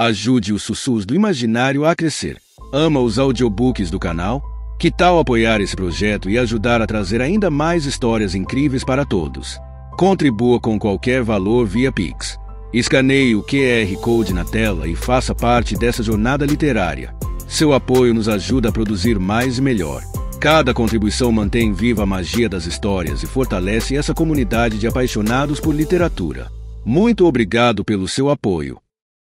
Ajude os Sussurros do Imaginário a crescer. Ama os audiobooks do canal? Que tal apoiar esse projeto e ajudar a trazer ainda mais histórias incríveis para todos? Contribua com qualquer valor via Pix. Escaneie o QR Code na tela e faça parte dessa jornada literária. Seu apoio nos ajuda a produzir mais e melhor. Cada contribuição mantém viva a magia das histórias e fortalece essa comunidade de apaixonados por literatura. Muito obrigado pelo seu apoio.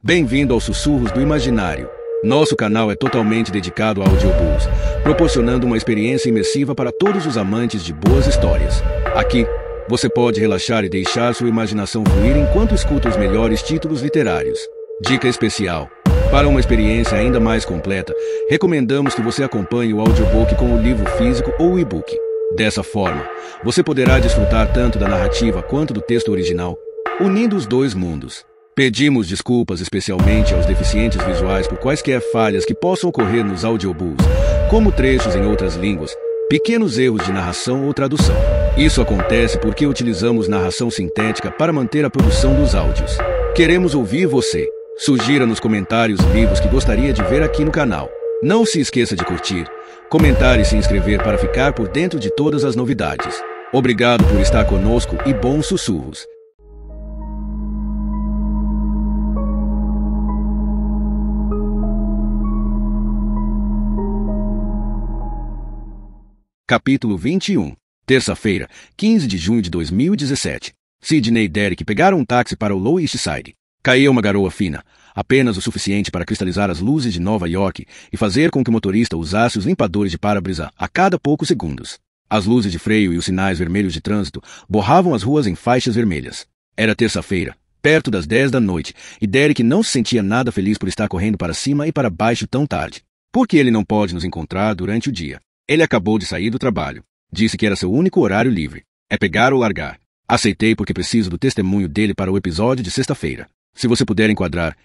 Bem-vindo aos Sussurros do Imaginário. Nosso canal é totalmente dedicado a audiobooks, proporcionando uma experiência imersiva para todos os amantes de boas histórias. Aqui, você pode relaxar e deixar sua imaginação fluir enquanto escuta os melhores títulos literários. Dica especial: para uma experiência ainda mais completa, recomendamos que você acompanhe o audiobook com o livro físico ou o e-book. Dessa forma, você poderá desfrutar tanto da narrativa quanto do texto original, unindo os dois mundos. Pedimos desculpas especialmente aos deficientes visuais por quaisquer falhas que possam ocorrer nos audiobooks, como trechos em outras línguas, pequenos erros de narração ou tradução. Isso acontece porque utilizamos narração sintética para manter a produção dos áudios. Queremos ouvir você. Sugira nos comentários livros que gostaria de ver aqui no canal. Não se esqueça de curtir, comentar e se inscrever para ficar por dentro de todas as novidades. Obrigado por estar conosco e bons sussurros. Capítulo 21. Terça-feira, 15 de junho de 2017. Sidney e Derek pegaram um táxi para o Lower East Side. Caía uma garoa fina, apenas o suficiente para cristalizar as luzes de Nova York e fazer com que o motorista usasse os limpadores de para-brisa a cada poucos segundos. As luzes de freio e os sinais vermelhos de trânsito borravam as ruas em faixas vermelhas. Era terça-feira, perto das 10 da noite, e Derek não se sentia nada feliz por estar correndo para cima e para baixo tão tarde. Por que ele não pode nos encontrar durante o dia? Ele acabou de sair do trabalho. Disse que era seu único horário livre. É pegar ou largar. Aceitei porque preciso do testemunho dele para o episódio de sexta-feira. Se você puder enquadrar,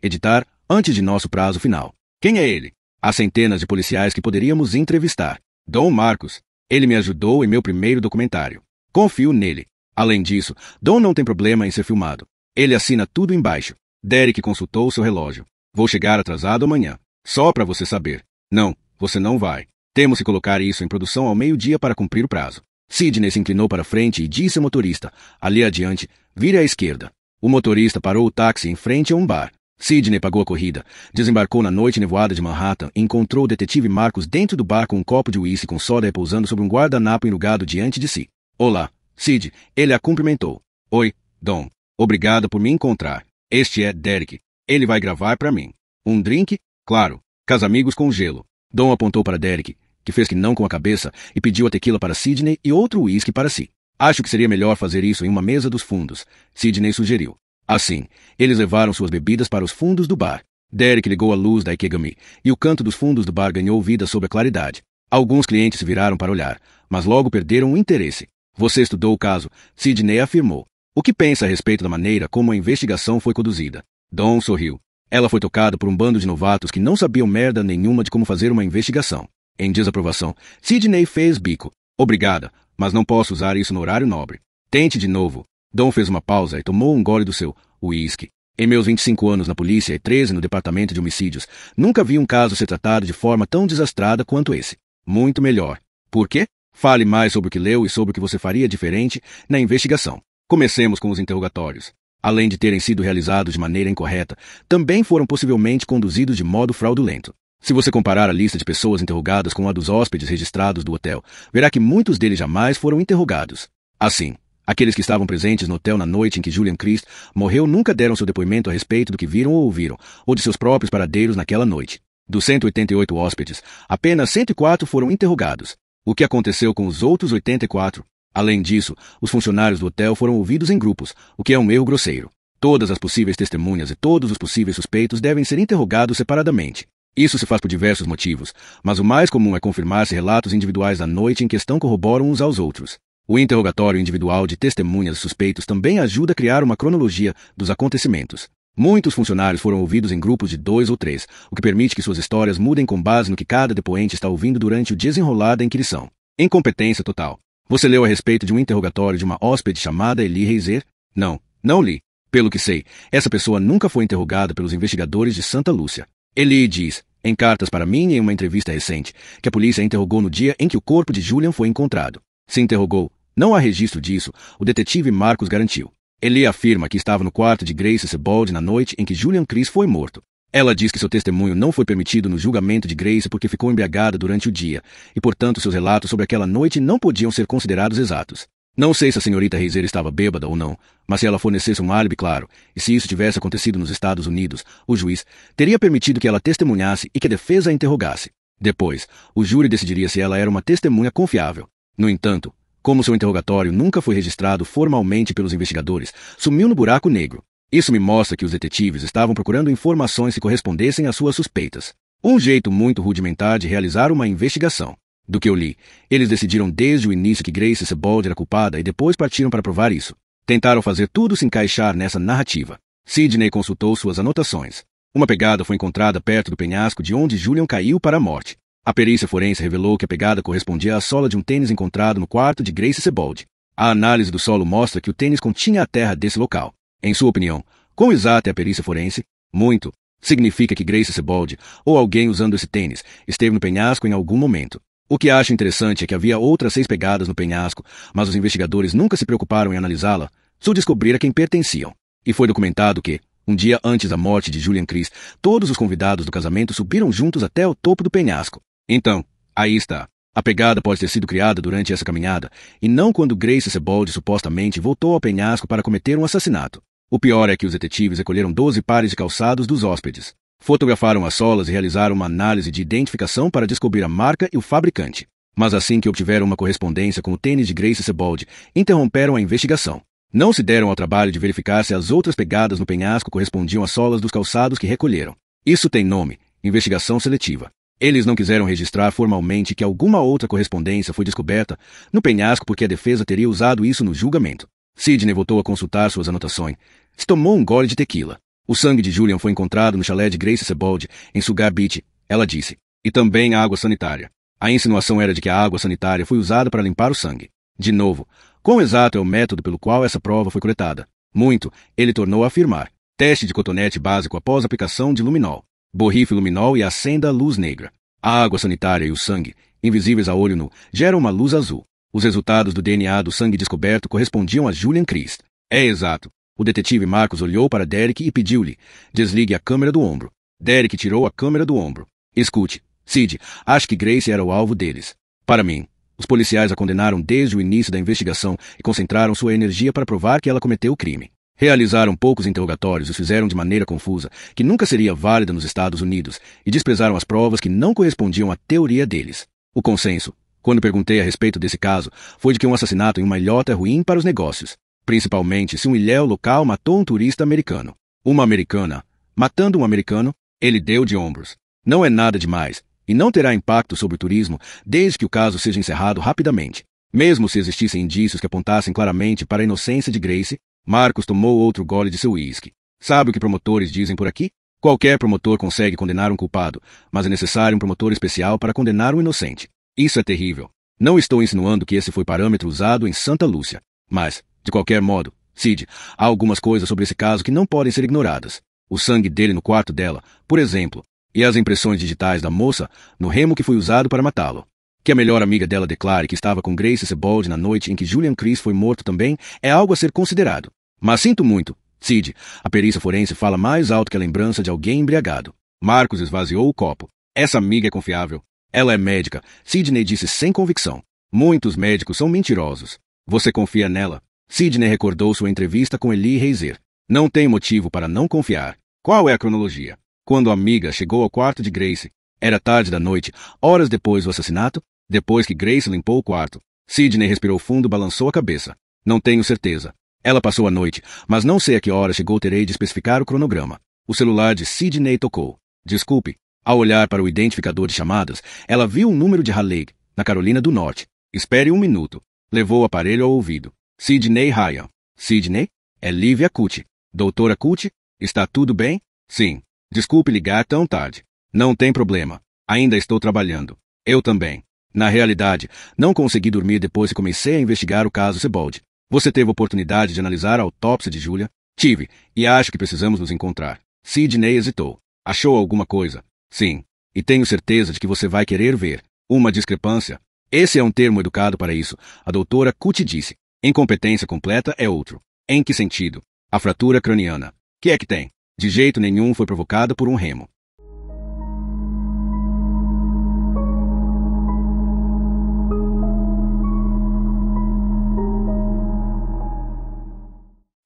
editar, antes de nosso prazo final. Quem é ele? Há centenas de policiais que poderíamos entrevistar. Dom Marcos. Ele me ajudou em meu primeiro documentário. Confio nele. Além disso, Dom não tem problema em ser filmado. Ele assina tudo embaixo. Derek consultou seu relógio. Vou chegar atrasado amanhã. Só para você saber. Não, você não vai. Temos que colocar isso em produção ao meio-dia para cumprir o prazo. Sidney se inclinou para frente e disse ao motorista: ali adiante, vire à esquerda. O motorista parou o táxi em frente a um bar. Sidney pagou a corrida, desembarcou na noite nevoada de Manhattan e encontrou o detetive Marcos dentro do bar com um copo de uísque com soda repousando sobre um guardanapo enrugado diante de si. Olá, Sid. Ele a cumprimentou. Oi, Dom. Obrigada por me encontrar. Este é Derek. Ele vai gravar para mim. Um drink? Claro. Casamigos com gelo. Dom apontou para Derek, que fez que não com a cabeça, e pediu a tequila para Sidney e outro uísque para si. Acho que seria melhor fazer isso em uma mesa dos fundos, Sidney sugeriu. Assim, eles levaram suas bebidas para os fundos do bar. Derek ligou a luz da Ikegami, e o canto dos fundos do bar ganhou vida sob a claridade. Alguns clientes se viraram para olhar, mas logo perderam o interesse. Você estudou o caso, Sidney afirmou. O que pensa a respeito da maneira como a investigação foi conduzida? Dom sorriu. Ela foi tocada por um bando de novatos que não sabiam merda nenhuma de como fazer uma investigação. Em desaprovação, Sidney fez bico. Obrigada, mas não posso usar isso no horário nobre. Tente de novo. Dom fez uma pausa e tomou um gole do seu uísque. Em meus 25 anos na polícia e 13 no departamento de homicídios, nunca vi um caso ser tratado de forma tão desastrada quanto esse. Muito melhor. Por quê? Fale mais sobre o que leu e sobre o que você faria diferente na investigação. Comecemos com os interrogatórios. Além de terem sido realizados de maneira incorreta, também foram possivelmente conduzidos de modo fraudulento. Se você comparar a lista de pessoas interrogadas com a dos hóspedes registrados do hotel, verá que muitos deles jamais foram interrogados. Assim, aqueles que estavam presentes no hotel na noite em que Julian Christ morreu nunca deram seu depoimento a respeito do que viram ou ouviram, ou de seus próprios paradeiros naquela noite. Dos 188 hóspedes, apenas 104 foram interrogados. O que aconteceu com os outros 84? Além disso, os funcionários do hotel foram ouvidos em grupos, o que é um erro grosseiro. Todas as possíveis testemunhas e todos os possíveis suspeitos devem ser interrogados separadamente. Isso se faz por diversos motivos, mas o mais comum é confirmar se relatos individuais da noite em questão corroboram uns aos outros. O interrogatório individual de testemunhas e suspeitos também ajuda a criar uma cronologia dos acontecimentos. Muitos funcionários foram ouvidos em grupos de 2 ou 3, o que permite que suas histórias mudem com base no que cada depoente está ouvindo durante o desenrolar da inquirição. Incompetência total. Você leu a respeito de um interrogatório de uma hóspede chamada Eli Reiser? Não li. Pelo que sei, essa pessoa nunca foi interrogada pelos investigadores de Santa Lúcia. Ele diz, em cartas para mim e em uma entrevista recente, que a polícia a interrogou no dia em que o corpo de Julian foi encontrado. Se interrogou, não há registro disso, o detetive Marcos garantiu. Ele afirma que estava no quarto de Grace Sebald na noite em que Julian Chris foi morto. Ela diz que seu testemunho não foi permitido no julgamento de Grace porque ficou embriagada durante o dia, e portanto seus relatos sobre aquela noite não podiam ser considerados exatos. Não sei se a senhorita Reiser estava bêbada ou não, mas se ela fornecesse um álibi claro, e se isso tivesse acontecido nos Estados Unidos, o juiz teria permitido que ela testemunhasse e que a defesa a interrogasse. Depois, o júri decidiria se ela era uma testemunha confiável. No entanto, como seu interrogatório nunca foi registrado formalmente pelos investigadores, sumiu no buraco negro. Isso me mostra que os detetives estavam procurando informações que correspondessem às suas suspeitas. Um jeito muito rudimentar de realizar uma investigação. Do que eu li, eles decidiram desde o início que Grace Sebald era culpada e depois partiram para provar isso. Tentaram fazer tudo se encaixar nessa narrativa. Sidney consultou suas anotações. Uma pegada foi encontrada perto do penhasco de onde Julian caiu para a morte. A perícia forense revelou que a pegada correspondia à sola de um tênis encontrado no quarto de Grace Sebald. A análise do solo mostra que o tênis continha a terra desse local. Em sua opinião, quão exata é a perícia forense? Muito. Significa que Grace Sebald, ou alguém usando esse tênis, esteve no penhasco em algum momento. O que acho interessante é que havia outras 6 pegadas no penhasco, mas os investigadores nunca se preocuparam em analisá-la, só descobrir a quem pertenciam. E foi documentado que, um dia antes da morte de Julian Chris, todos os convidados do casamento subiram juntos até o topo do penhasco. Então, aí está. A pegada pode ter sido criada durante essa caminhada, e não quando Grace Sebald supostamente voltou ao penhasco para cometer um assassinato. O pior é que os detetives recolheram 12 pares de calçados dos hóspedes. Fotografaram as solas e realizaram uma análise de identificação para descobrir a marca e o fabricante. Mas assim que obtiveram uma correspondência com o tênis de Grace Sebald, interromperam a investigação. Não se deram ao trabalho de verificar se as outras pegadas no penhasco correspondiam às solas dos calçados que recolheram. Isso tem nome: investigação seletiva. Eles não quiseram registrar formalmente que alguma outra correspondência foi descoberta no penhasco porque a defesa teria usado isso no julgamento. Sidney voltou a consultar suas anotações. Se tomou um gole de tequila. O sangue de Julian foi encontrado no chalé de Grace Sebald, em Sugar Beach, ela disse. E também a água sanitária. A insinuação era de que a água sanitária foi usada para limpar o sangue. De novo, quão exato é o método pelo qual essa prova foi coletada? Muito, ele tornou a afirmar. Teste de cotonete básico após aplicação de luminol. Borrife luminol e acenda a luz negra. A água sanitária e o sangue, invisíveis a olho nu, geram uma luz azul. Os resultados do DNA do sangue descoberto correspondiam a Julian Chris. É exato. O detetive Marcos olhou para Derek e pediu-lhe: desligue a câmera do ombro. Derek tirou a câmera do ombro. Escute, Sid, acho que Grace era o alvo deles. Para mim, os policiais a condenaram desde o início da investigação e concentraram sua energia para provar que ela cometeu o crime. Realizaram poucos interrogatórios e os fizeram de maneira confusa, que nunca seria válida nos Estados Unidos, e desprezaram as provas que não correspondiam à teoria deles. O consenso, quando perguntei a respeito desse caso, foi de que um assassinato em uma ilhota é ruim para os negócios. Principalmente se um ilhéu local matou um turista americano. Uma americana, matando um americano, ele deu de ombros. Não é nada demais, e não terá impacto sobre o turismo desde que o caso seja encerrado rapidamente. Mesmo se existissem indícios que apontassem claramente para a inocência de Grace, Marcos tomou outro gole de seu uísque. Sabe o que promotores dizem por aqui? Qualquer promotor consegue condenar um culpado, mas é necessário um promotor especial para condenar um inocente. Isso é terrível. Não estou insinuando que esse foi parâmetro usado em Santa Lúcia, mas... de qualquer modo, Sid, há algumas coisas sobre esse caso que não podem ser ignoradas. O sangue dele no quarto dela, por exemplo, e as impressões digitais da moça no remo que foi usado para matá-lo. Que a melhor amiga dela declare que estava com Grace Sebald na noite em que Julian Chris foi morto também é algo a ser considerado. Mas sinto muito, Sid, a perícia forense fala mais alto que a lembrança de alguém embriagado. Marcos esvaziou o copo. Essa amiga é confiável. Ela é médica, Sidney disse sem convicção. Muitos médicos são mentirosos. Você confia nela? Sidney recordou sua entrevista com Eli Reiser. Não tem motivo para não confiar. Qual é a cronologia? Quando a amiga chegou ao quarto de Grace, era tarde da noite, horas depois do assassinato, depois que Grace limpou o quarto. Sidney respirou fundo e balançou a cabeça. Não tenho certeza. Ela passou a noite, mas não sei a que hora chegou, terei de especificar o cronograma. O celular de Sidney tocou. Desculpe. Ao olhar para o identificador de chamadas, ela viu um número de Raleigh, na Carolina do Norte. Espere um minuto. Levou o aparelho ao ouvido. Sidney Ryan. Sidney? É Lívia Cucci. Doutora Cucci? Está tudo bem? Sim. Desculpe ligar tão tarde. Não tem problema. Ainda estou trabalhando. Eu também. Na realidade, não consegui dormir depois que comecei a investigar o caso Sebald. Você teve oportunidade de analisar a autópsia de Julia? Tive, e acho que precisamos nos encontrar. Sidney hesitou. Achou alguma coisa? Sim. E tenho certeza de que você vai querer ver. Uma discrepância? Esse é um termo educado para isso, a doutora Cutie disse. Incompetência completa é outro. Em que sentido? A fratura craniana. Que é que tem? De jeito nenhum foi provocada por um remo.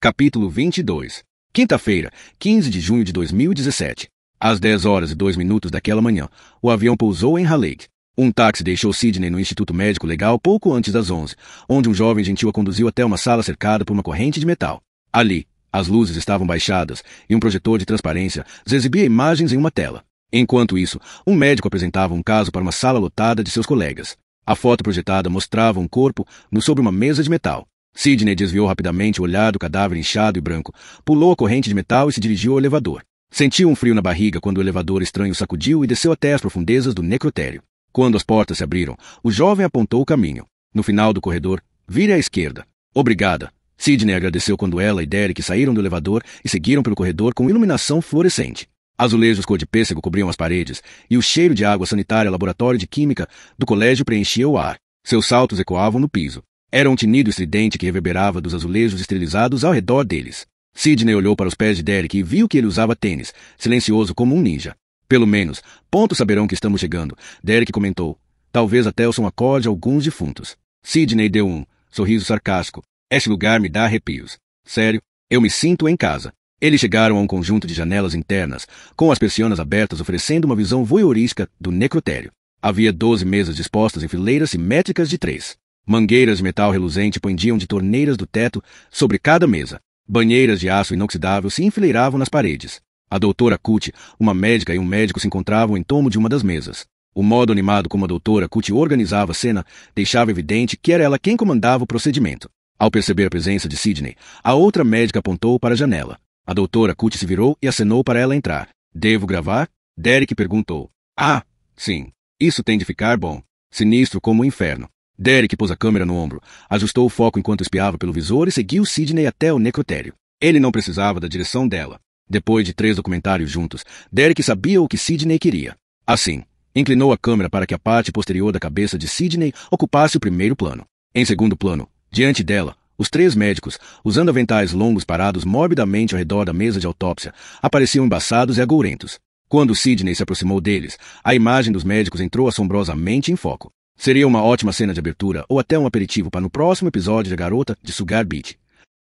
Capítulo 22. Quinta-feira, 15 de junho de 2017. Às 10h02 daquela manhã, o avião pousou em Raleigh. Um táxi deixou Sidney no Instituto Médico Legal pouco antes das 11, onde um jovem gentil a conduziu até uma sala cercada por uma corrente de metal. Ali, as luzes estavam baixadas e um projetor de transparência exibia imagens em uma tela. Enquanto isso, um médico apresentava um caso para uma sala lotada de seus colegas. A foto projetada mostrava um corpo sobre uma mesa de metal. Sidney desviou rapidamente o olhar do cadáver inchado e branco, pulou a corrente de metal e se dirigiu ao elevador. Sentiu um frio na barriga quando o elevador estranho sacudiu e desceu até as profundezas do necrotério. Quando as portas se abriram, o jovem apontou o caminho. No final do corredor, vire à esquerda. Obrigada. Sidney agradeceu quando ela e Derek saíram do elevador e seguiram pelo corredor com iluminação fluorescente. Azulejos cor de pêssego cobriam as paredes, e o cheiro de água sanitária laboratório de química do colégio preenchia o ar. Seus saltos ecoavam no piso. Era um tinido estridente que reverberava dos azulejos esterilizados ao redor deles. Sidney olhou para os pés de Derek e viu que ele usava tênis, silencioso como um ninja. Pelo menos, pontos saberão que estamos chegando, Derek comentou. Talvez a Telson acorde alguns defuntos. Sidney deu um sorriso sarcástico. Este lugar me dá arrepios. Sério, eu me sinto em casa. Eles chegaram a um conjunto de janelas internas, com as persianas abertas oferecendo uma visão voyeurística do necrotério. Havia 12 mesas dispostas em fileiras simétricas de 3. Mangueiras de metal reluzente pendiam de torneiras do teto sobre cada mesa. Banheiras de aço inoxidável se enfileiravam nas paredes. A doutora Cutie, uma médica e um médico se encontravam em torno de uma das mesas. O modo animado como a doutora Cutie organizava a cena deixava evidente que era ela quem comandava o procedimento. Ao perceber a presença de Sidney, a outra médica apontou para a janela. A doutora Cutie se virou e acenou para ela entrar. Devo gravar? Derek perguntou. Ah, sim. Isso tem de ficar bom. Sinistro como o inferno. Derek pôs a câmera no ombro, ajustou o foco enquanto espiava pelo visor e seguiu Sidney até o necrotério. Ele não precisava da direção dela. Depois de 3 documentários juntos, Derek sabia o que Sidney queria. Assim, inclinou a câmera para que a parte posterior da cabeça de Sidney ocupasse o primeiro plano. Em segundo plano, diante dela, os 3 médicos, usando aventais longos parados morbidamente ao redor da mesa de autópsia, apareciam embaçados e agourentos. Quando Sidney se aproximou deles, a imagem dos médicos entrou assombrosamente em foco. Seria uma ótima cena de abertura ou até um aperitivo para no próximo episódio de A Garota de Sugar Beach.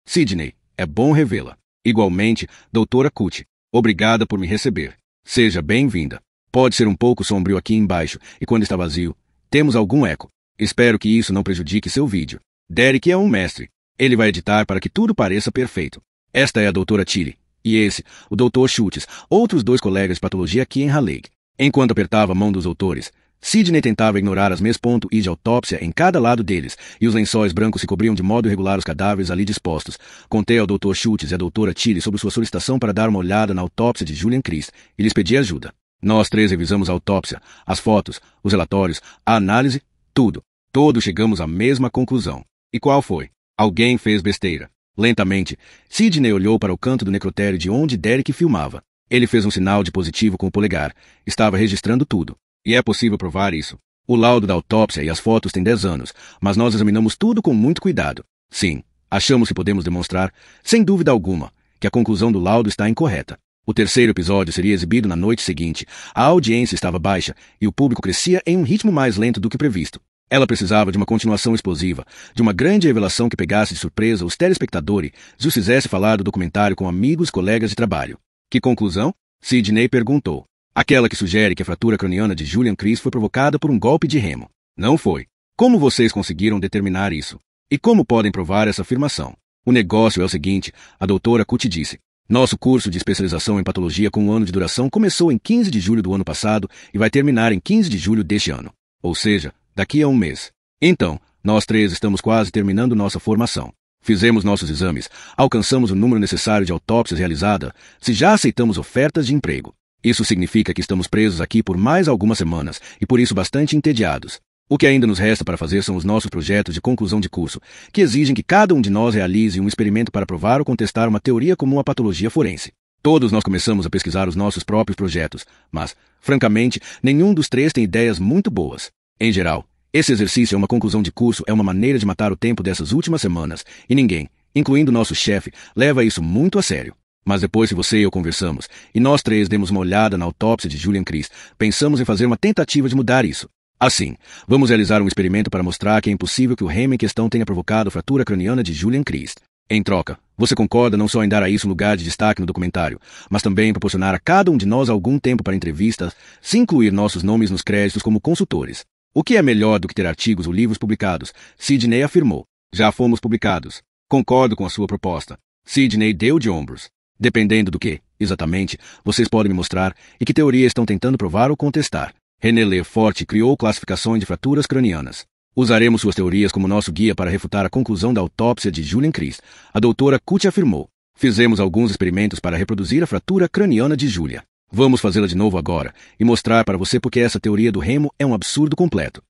Sidney, é bom revê-la. Igualmente, doutora Cutie, obrigada por me receber. Seja bem-vinda. Pode ser um pouco sombrio aqui embaixo e quando está vazio, temos algum eco. Espero que isso não prejudique seu vídeo. Derek é um mestre. Ele vai editar para que tudo pareça perfeito. Esta é a doutora Tilly. E esse, o doutor Schultz, outros 2 colegas de patologia aqui em Raleigh. Enquanto apertava a mão dos doutores, Sidney tentava ignorar as meias-ponto-i de autópsia em cada lado deles, e os lençóis brancos se cobriam de modo irregular os cadáveres ali dispostos. Contei ao Dr. Schultz e à doutora Tilly sobre sua solicitação para dar uma olhada na autópsia de Julian Christ e lhes pedi ajuda. Nós 3 revisamos a autópsia, as fotos, os relatórios, a análise, tudo. Todos chegamos à mesma conclusão. E qual foi? Alguém fez besteira. Lentamente, Sidney olhou para o canto do necrotério de onde Derek filmava. Ele fez um sinal de positivo com o polegar. Estava registrando tudo. E é possível provar isso. O laudo da autópsia e as fotos têm 10 anos, mas nós examinamos tudo com muito cuidado. Sim, achamos que podemos demonstrar, sem dúvida alguma, que a conclusão do laudo está incorreta. O 3º episódio seria exibido na noite seguinte. A audiência estava baixa e o público crescia em um ritmo mais lento do que previsto. Ela precisava de uma continuação explosiva, de uma grande revelação que pegasse de surpresa os telespectadores e os fizesse falar do documentário com amigos e colegas de trabalho. Que conclusão? Sidney perguntou. Aquela que sugere que a fratura craniana de Julian Christ foi provocada por um golpe de remo. Não foi. Como vocês conseguiram determinar isso? E como podem provar essa afirmação? O negócio é o seguinte, a doutora Cutie disse. Nosso curso de especialização em patologia com 1 ano de duração começou em 15 de julho do ano passado e vai terminar em 15 de julho deste ano. Ou seja, daqui a um mês. Então, nós 3 estamos quase terminando nossa formação. Fizemos nossos exames, alcançamos o número necessário de autópsias realizadas, se já aceitamos ofertas de emprego. Isso significa que estamos presos aqui por mais algumas semanas e por isso bastante entediados. O que ainda nos resta para fazer são os nossos projetos de conclusão de curso, que exigem que cada um de nós realize um experimento para provar ou contestar uma teoria comum à patologia forense. Todos nós começamos a pesquisar os nossos próprios projetos, mas, francamente, nenhum dos três tem ideias muito boas. Em geral, esse exercício é uma conclusão de curso, é uma maneira de matar o tempo dessas últimas semanas, e ninguém, incluindo nosso chefe, leva isso muito a sério. Mas depois que você e eu conversamos, e nós três demos uma olhada na autópsia de Julian Christ, pensamos em fazer uma tentativa de mudar isso. Assim, vamos realizar um experimento para mostrar que é impossível que o remo em questão tenha provocado a fratura craniana de Julian Christ. Em troca, você concorda não só em dar a isso lugar de destaque no documentário, mas também em proporcionar a cada um de nós algum tempo para entrevistas, sem incluir nossos nomes nos créditos como consultores. O que é melhor do que ter artigos ou livros publicados? Sidney afirmou. Já fomos publicados. Concordo com a sua proposta. Sidney deu de ombros. Dependendo do que, exatamente, vocês podem me mostrar e que teoria estão tentando provar ou contestar. René Lefort criou classificações de fraturas cranianas. Usaremos suas teorias como nosso guia para refutar a conclusão da autópsia de Julian Christ. A doutora Cucci afirmou. Fizemos alguns experimentos para reproduzir a fratura craniana de Julia. Vamos fazê-la de novo agora e mostrar para você porque essa teoria do remo é um absurdo completo.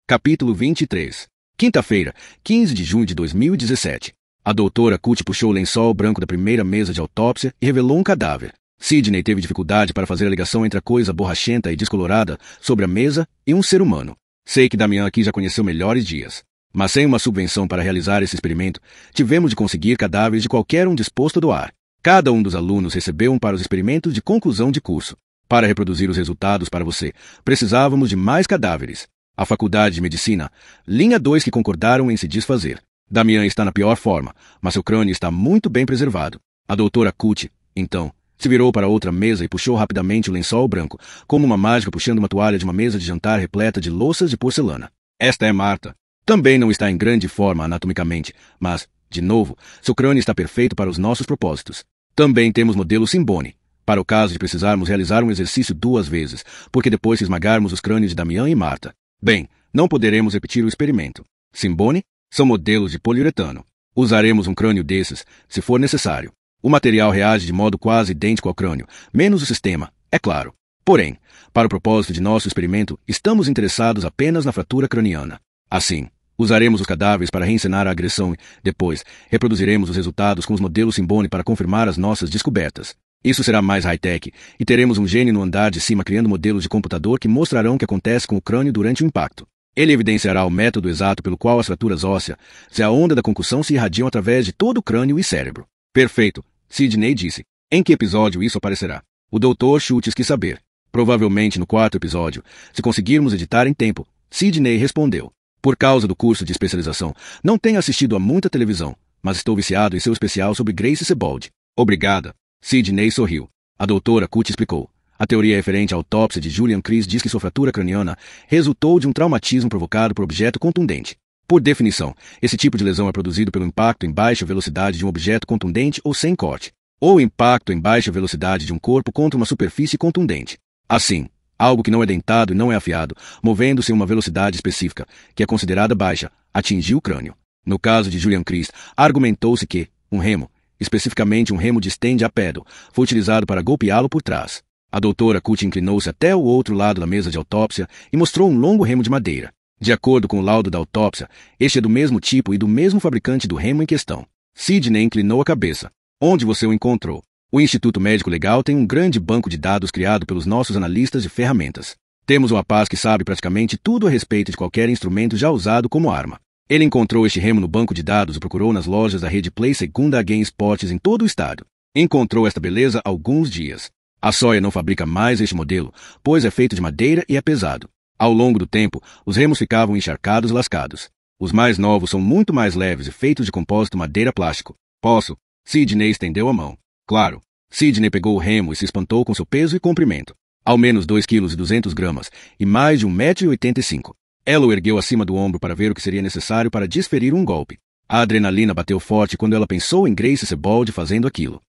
Capítulo 23. Quinta-feira, 15 de junho de 2017. A doutora Cucci puxou o lençol branco da primeira mesa de autópsia e revelou um cadáver. Sidney teve dificuldade para fazer a ligação entre a coisa borrachenta e descolorada sobre a mesa e um ser humano. Sei que Damian aqui já conheceu melhores dias. Mas sem uma subvenção para realizar esse experimento, tivemos de conseguir cadáveres de qualquer um disposto a doar. Cada um dos alunos recebeu um para os experimentos de conclusão de curso. Para reproduzir os resultados para você, precisávamos de mais cadáveres. A Faculdade de Medicina, linha 2 que concordaram em se desfazer. Damian está na pior forma, mas seu crânio está muito bem preservado. A doutora Cucci, então, se virou para outra mesa e puxou rapidamente o lençol branco, como uma mágica puxando uma toalha de uma mesa de jantar repleta de louças de porcelana. Esta é Marta. Também não está em grande forma anatomicamente, mas, de novo, seu crânio está perfeito para os nossos propósitos. Também temos modelo Simbone, para o caso de precisarmos realizar um exercício 2 vezes, porque depois que esmagarmos os crânios de Damian e Marta. Bem, não poderemos repetir o experimento. Simbone são modelos de poliuretano. Usaremos um crânio desses, se for necessário. O material reage de modo quase idêntico ao crânio, menos o sistema, é claro. Porém, para o propósito de nosso experimento, estamos interessados apenas na fratura craniana. Assim, usaremos os cadáveres para reencenar a agressão e, depois, reproduziremos os resultados com os modelos Simbone para confirmar as nossas descobertas. Isso será mais high-tech, e teremos um gênio no andar de cima criando modelos de computador que mostrarão o que acontece com o crânio durante o impacto. Ele evidenciará o método exato pelo qual as fraturas ósseas, se a onda da concussão se irradiam através de todo o crânio e cérebro. Perfeito, Sidney disse. Em que episódio isso aparecerá? O Dr. Schultz quis saber. Provavelmente no 4º episódio, se conseguirmos editar em tempo, Sidney respondeu. Por causa do curso de especialização, não tenho assistido a muita televisão, mas estou viciado em seu especial sobre Grace Sebald. Obrigada. Sidney sorriu. A doutora Cucci explicou. A teoria referente à autópsia de Julian Christ diz que sua fratura craniana resultou de um traumatismo provocado por objeto contundente. Por definição, esse tipo de lesão é produzido pelo impacto em baixa velocidade de um objeto contundente ou sem corte, ou impacto em baixa velocidade de um corpo contra uma superfície contundente. Assim, algo que não é dentado e não é afiado, movendo-se em uma velocidade específica, que é considerada baixa, atingiu o crânio. No caso de Julian Christ, argumentou-se que um remo, especificamente um remo de stand-up paddle, foi utilizado para golpeá-lo por trás. A doutora Cucci inclinou-se até o outro lado da mesa de autópsia e mostrou um longo remo de madeira. De acordo com o laudo da autópsia, este é do mesmo tipo e do mesmo fabricante do remo em questão. Sidney inclinou a cabeça. Onde você o encontrou? O Instituto Médico Legal tem um grande banco de dados criado pelos nossos analistas de ferramentas. Temos um rapaz que sabe praticamente tudo a respeito de qualquer instrumento já usado como arma. Ele encontrou este remo no banco de dados e procurou nas lojas da rede Play Segunda Game Sports em todo o estado. Encontrou esta beleza há alguns dias. A Sawyer não fabrica mais este modelo, pois é feito de madeira e é pesado. Ao longo do tempo, os remos ficavam encharcados e lascados. Os mais novos são muito mais leves e feitos de compósito madeira-plástico. Posso? Sidney estendeu a mão. Claro. Sidney pegou o remo e se espantou com seu peso e comprimento. Ao menos 2,2 kg e mais de 1,85 m. Ela o ergueu acima do ombro para ver o que seria necessário para desferir um golpe. A adrenalina bateu forte quando ela pensou em Grace Sebald fazendo aquilo.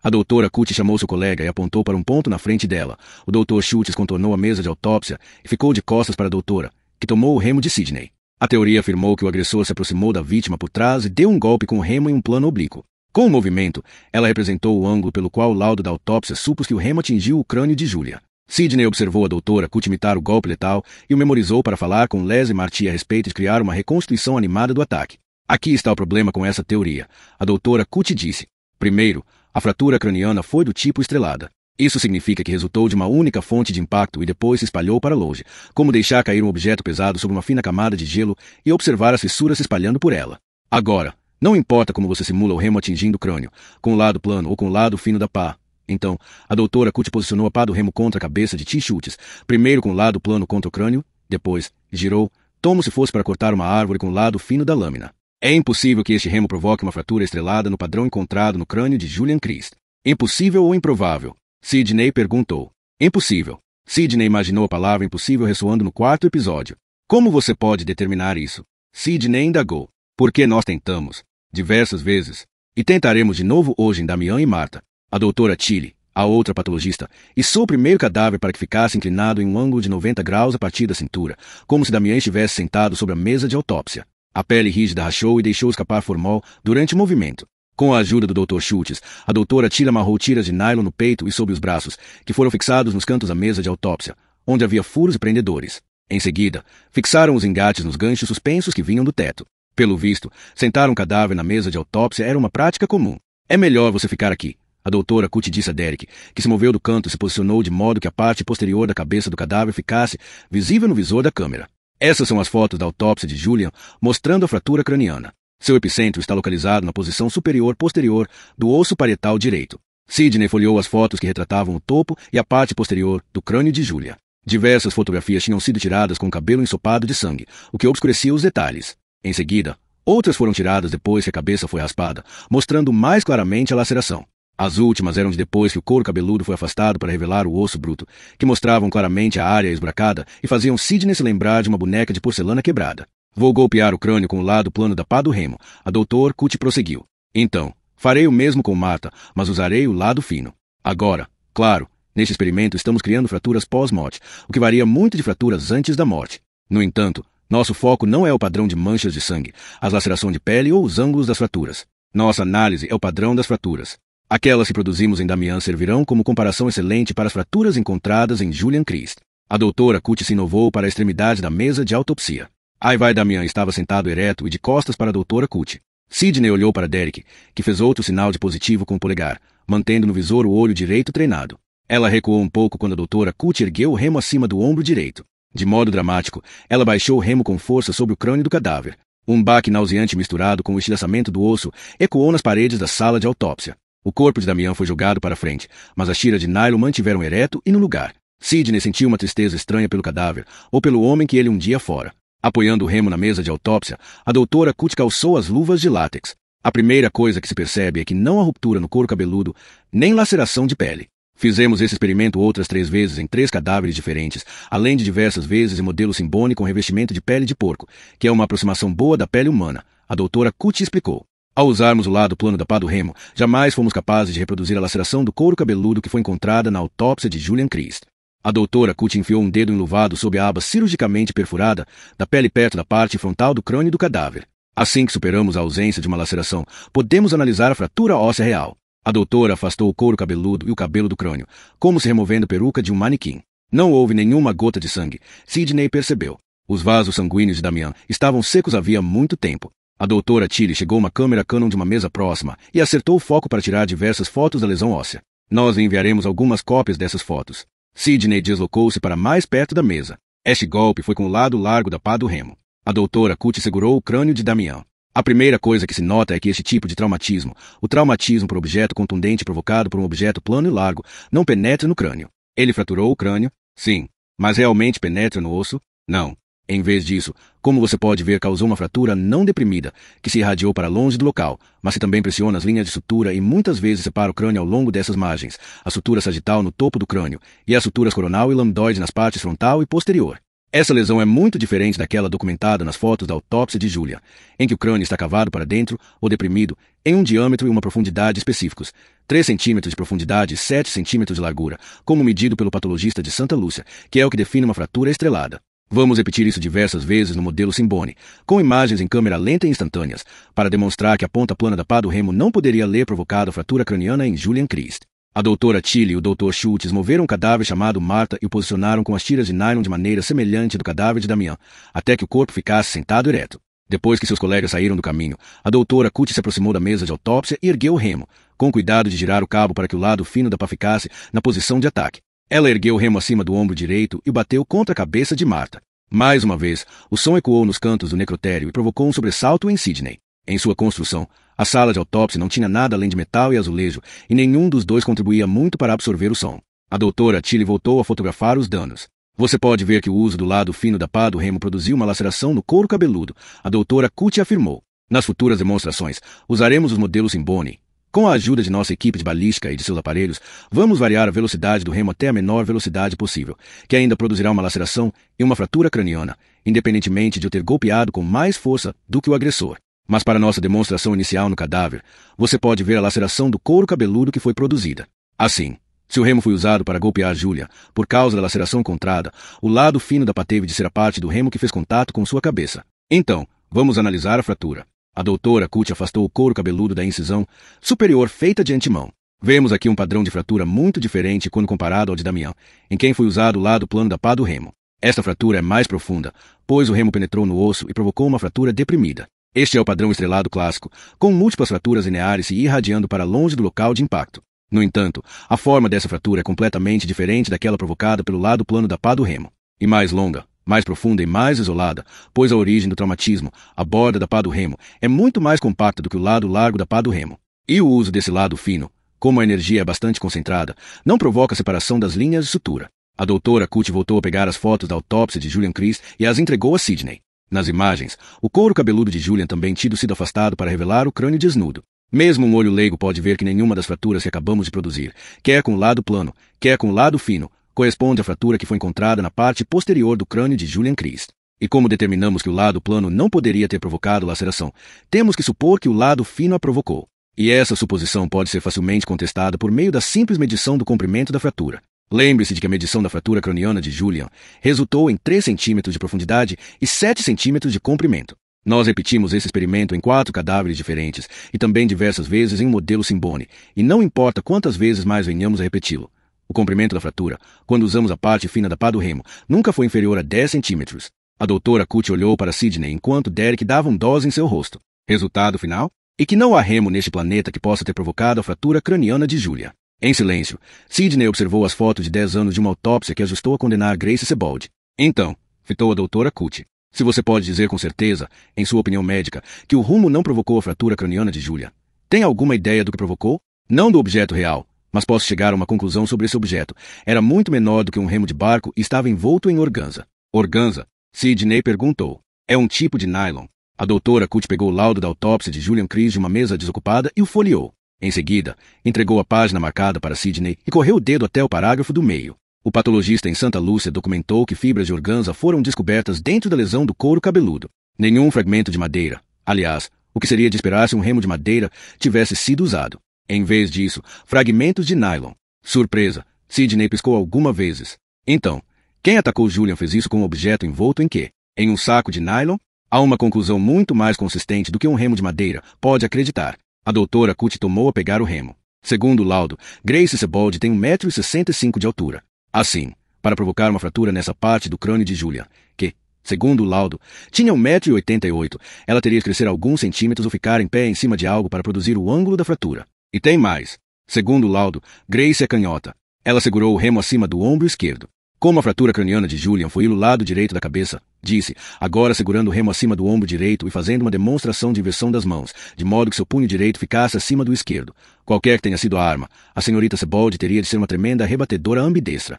A doutora Cucci chamou seu colega e apontou para um ponto na frente dela. O Dr. Schultz contornou a mesa de autópsia e ficou de costas para a doutora, que tomou o remo de Sidney. A teoria afirmou que o agressor se aproximou da vítima por trás e deu um golpe com o remo em um plano oblíquo. Com o movimento, ela representou o ângulo pelo qual o laudo da autópsia supôs que o remo atingiu o crânio de Julia. Sidney observou a doutora Cut imitar o golpe letal e o memorizou para falar com Leslie Marty a respeito de criar uma reconstituição animada do ataque. Aqui está o problema com essa teoria. A doutora Cut disse. Primeiro, a fratura craniana foi do tipo estrelada. Isso significa que resultou de uma única fonte de impacto e depois se espalhou para longe, como deixar cair um objeto pesado sobre uma fina camada de gelo e observar as fissuras se espalhando por ela. Agora, não importa como você simula o remo atingindo o crânio, com o lado plano ou com o lado fino da pá. Então, a doutora Cut posicionou a pá do remo contra a cabeça de T-chutes, primeiro com o lado plano contra o crânio, depois girou, como se fosse para cortar uma árvore com o lado fino da lâmina. É impossível que este remo provoque uma fratura estrelada no padrão encontrado no crânio de Julian Christ. Impossível ou improvável? Sidney perguntou. Impossível. Sidney imaginou a palavra impossível ressoando no quarto episódio. Como você pode determinar isso? Sidney indagou. Porque nós tentamos. Diversas vezes. E tentaremos de novo hoje em Damian e Marta. A doutora Tilly, a outra patologista, içou o primeiro cadáver para que ficasse inclinado em um ângulo de 90 graus a partir da cintura, como se Damian estivesse sentado sobre a mesa de autópsia. A pele rígida rachou e deixou escapar formol durante o movimento. Com a ajuda do Dr. Schultz, a doutora Tilly amarrou tiras de nylon no peito e sob os braços, que foram fixados nos cantos da mesa de autópsia, onde havia furos e prendedores. Em seguida, fixaram os engates nos ganchos suspensos que vinham do teto. Pelo visto, sentar um cadáver na mesa de autópsia era uma prática comum. É melhor você ficar aqui, a doutora Cut disse a Derek, que se moveu do canto e se posicionou de modo que a parte posterior da cabeça do cadáver ficasse visível no visor da câmera. Essas são as fotos da autópsia de Julian, mostrando a fratura craniana. Seu epicentro está localizado na posição superior posterior do osso parietal direito. Sidney folheou as fotos que retratavam o topo e a parte posterior do crânio de Julia. Diversas fotografias tinham sido tiradas com o cabelo ensopado de sangue, o que obscurecia os detalhes. Em seguida, outras foram tiradas depois que a cabeça foi raspada, mostrando mais claramente a laceração. As últimas eram de depois que o couro cabeludo foi afastado para revelar o osso bruto, que mostravam claramente a área esburacada e faziam Sidney se lembrar de uma boneca de porcelana quebrada. Vou golpear o crânio com o lado plano da pá do remo. A doutora Cut prosseguiu. Então, farei o mesmo com Marta, mas usarei o lado fino. Agora, claro, neste experimento estamos criando fraturas pós-morte, o que varia muito de fraturas antes da morte. No entanto, nosso foco não é o padrão de manchas de sangue, as lacerações de pele ou os ângulos das fraturas. Nossa análise é o padrão das fraturas. Aquelas que produzimos em Damian servirão como comparação excelente para as fraturas encontradas em Julian Christ. A doutora Cut se inovou para a extremidade da mesa de autopsia. Aí vai Damian estava sentado ereto e de costas para a doutora Cut. Sidney olhou para Derek, que fez outro sinal de positivo com o polegar, mantendo no visor o olho direito treinado. Ela recuou um pouco quando a doutora Cut ergueu o remo acima do ombro direito. De modo dramático, ela baixou o remo com força sobre o crânio do cadáver. Um baque nauseante misturado com o estilhaçamento do osso ecoou nas paredes da sala de autópsia. O corpo de Damian foi jogado para frente, mas as tiras de nylon mantiveram ereto e no lugar. Sidney sentiu uma tristeza estranha pelo cadáver, ou pelo homem que ele um dia fora. Apoiando o remo na mesa de autópsia, a doutora Cut calçou as luvas de látex. A primeira coisa que se percebe é que não há ruptura no couro cabeludo, nem laceração de pele. Fizemos esse experimento outras 3 vezes em 3 cadáveres diferentes, além de diversas vezes em modelo Simbone com revestimento de pele de porco, que é uma aproximação boa da pele humana, a doutora Cut explicou. Ao usarmos o lado plano da pá do remo, jamais fomos capazes de reproduzir a laceração do couro cabeludo que foi encontrada na autópsia de Julian Christ. A doutora Cut enfiou um dedo enluvado sob a aba cirurgicamente perfurada da pele perto da parte frontal do crânio do cadáver. Assim que superamos a ausência de uma laceração, podemos analisar a fratura óssea real. A doutora afastou o couro cabeludo e o cabelo do crânio, como se removendo a peruca de um manequim. Não houve nenhuma gota de sangue. Sidney percebeu. Os vasos sanguíneos de Damian estavam secos havia muito tempo. A doutora Tilly chegou uma câmera Canon de uma mesa próxima e acertou o foco para tirar diversas fotos da lesão óssea. Nós lhe enviaremos algumas cópias dessas fotos. Sidney deslocou-se para mais perto da mesa. Este golpe foi com o lado largo da pá do remo. A doutora Cut segurou o crânio de Damian. A primeira coisa que se nota é que este tipo de traumatismo, o traumatismo por objeto contundente provocado por um objeto plano e largo, não penetra no crânio. Ele fraturou o crânio? Sim. Mas realmente penetra no osso? Não. Em vez disso, como você pode ver, causou uma fratura não deprimida, que se irradiou para longe do local, mas que também pressiona as linhas de sutura e muitas vezes separa o crânio ao longo dessas margens, a sutura sagital no topo do crânio, e as suturas coronal e lambdoide nas partes frontal e posterior. Essa lesão é muito diferente daquela documentada nas fotos da autópsia de Julia, em que o crânio está cavado para dentro ou deprimido em um diâmetro e uma profundidade específicos, 3 centímetros de profundidade e 7 centímetros de largura, como medido pelo patologista de Santa Lúcia, que é o que define uma fratura estrelada. Vamos repetir isso diversas vezes no modelo Simboni, com imagens em câmera lenta e instantâneas, para demonstrar que a ponta plana da pá do remo não poderia ter provocado a fratura craniana em Julian Christ. A doutora Tilly e o Dr. Schultz moveram um cadáver chamado Martha e o posicionaram com as tiras de nylon de maneira semelhante do cadáver de Damian, até que o corpo ficasse sentado ereto. Depois que seus colegas saíram do caminho, a doutora Cutie se aproximou da mesa de autópsia e ergueu o remo, com cuidado de girar o cabo para que o lado fino da pá ficasse na posição de ataque. Ela ergueu o remo acima do ombro direito e o bateu contra a cabeça de Martha. Mais uma vez, o som ecoou nos cantos do necrotério e provocou um sobressalto em Sidney. Em sua construção, a sala de autópsia não tinha nada além de metal e azulejo, e nenhum dos dois contribuía muito para absorver o som. A doutora Tilly voltou a fotografar os danos. Você pode ver que o uso do lado fino da pá do remo produziu uma laceração no couro cabeludo, a doutora Cutie afirmou. Nas futuras demonstrações, usaremos os modelos Simboni. Com a ajuda de nossa equipe de balística e de seus aparelhos, vamos variar a velocidade do remo até a menor velocidade possível, que ainda produzirá uma laceração e uma fratura craniana, independentemente de eu ter golpeado com mais força do que o agressor. Mas para nossa demonstração inicial no cadáver, você pode ver a laceração do couro cabeludo que foi produzida. Assim, se o remo foi usado para golpear Julia, por causa da laceração encontrada, o lado fino da pá teve de ser a parte do remo que fez contato com sua cabeça. Então, vamos analisar a fratura. A doutora Cutie afastou o couro cabeludo da incisão superior feita de antemão. Vemos aqui um padrão de fratura muito diferente quando comparado ao de Damian, em quem foi usado o lado plano da pá do remo. Esta fratura é mais profunda, pois o remo penetrou no osso e provocou uma fratura deprimida. Este é o padrão estrelado clássico, com múltiplas fraturas lineares se irradiando para longe do local de impacto. No entanto, a forma dessa fratura é completamente diferente daquela provocada pelo lado plano da pá do remo. E mais longa, mais profunda e mais isolada, pois a origem do traumatismo, a borda da pá do remo, é muito mais compacta do que o lado largo da pá do remo. E o uso desse lado fino, como a energia é bastante concentrada, não provoca a separação das linhas de sutura. A doutora Cutie voltou a pegar as fotos da autópsia de Julian Christ e as entregou a Sidney. Nas imagens, o couro cabeludo de Julian também tinha sido afastado para revelar o crânio desnudo. Mesmo um olho leigo pode ver que nenhuma das fraturas que acabamos de produzir, quer com o lado plano, quer com o lado fino, corresponde à fratura que foi encontrada na parte posterior do crânio de Julian Christ. E como determinamos que o lado plano não poderia ter provocado laceração, temos que supor que o lado fino a provocou. E essa suposição pode ser facilmente contestada por meio da simples medição do comprimento da fratura. Lembre-se de que a medição da fratura craniana de Julian resultou em 3 centímetros de profundidade e 7 centímetros de comprimento. Nós repetimos esse experimento em 4 cadáveres diferentes e também diversas vezes em um modelo Simboni, e não importa quantas vezes mais venhamos a repeti-lo. O comprimento da fratura, quando usamos a parte fina da pá do remo, nunca foi inferior a 10 centímetros. A doutora Cutie olhou para Sidney enquanto Derek dava um dose em seu rosto. Resultado final? E que não há remo neste planeta que possa ter provocado a fratura craniana de Julia. Em silêncio, Sidney observou as fotos de 10 anos de uma autópsia que ajustou a condenar Grace Sebald. Então, fitou a doutora Cutie, se você pode dizer com certeza, em sua opinião médica, que o rumo não provocou a fratura craniana de Julia, tem alguma ideia do que provocou? Não do objeto real, mas posso chegar a uma conclusão sobre esse objeto. Era muito menor do que um remo de barco e estava envolto em organza. Organza? Sidney perguntou. É um tipo de nylon. A doutora Cutie pegou o laudo da autópsia de Julian Christ de uma mesa desocupada e o folheou. Em seguida, entregou a página marcada para Sidney e correu o dedo até o parágrafo do meio. O patologista em Santa Lúcia documentou que fibras de organza foram descobertas dentro da lesão do couro cabeludo. Nenhum fragmento de madeira. Aliás, o que seria de esperar se um remo de madeira tivesse sido usado. Em vez disso, fragmentos de nylon. Surpresa. Sidney piscou algumas vezes. Então, quem atacou Julian fez isso com um objeto envolto em quê? Em um saco de nylon? Há uma conclusão muito mais consistente do que um remo de madeira, pode acreditar. A doutora Cutie tomou a pegar o remo. Segundo o laudo, Grace Sebald tem 1,65 m de altura. Assim, para provocar uma fratura nessa parte do crânio de Julian, que, segundo o laudo, tinha 1,88 m, ela teria que crescer alguns centímetros ou ficar em pé em cima de algo para produzir o ângulo da fratura. E tem mais. Segundo o laudo, Grace é canhota. Ela segurou o remo acima do ombro esquerdo. Como a fratura craniana de Julian foi no lado direito da cabeça, disse, agora segurando o remo acima do ombro direito e fazendo uma demonstração de inversão das mãos, de modo que seu punho direito ficasse acima do esquerdo. Qualquer que tenha sido a arma, a senhorita Sebald teria de ser uma tremenda rebatedora ambidestra.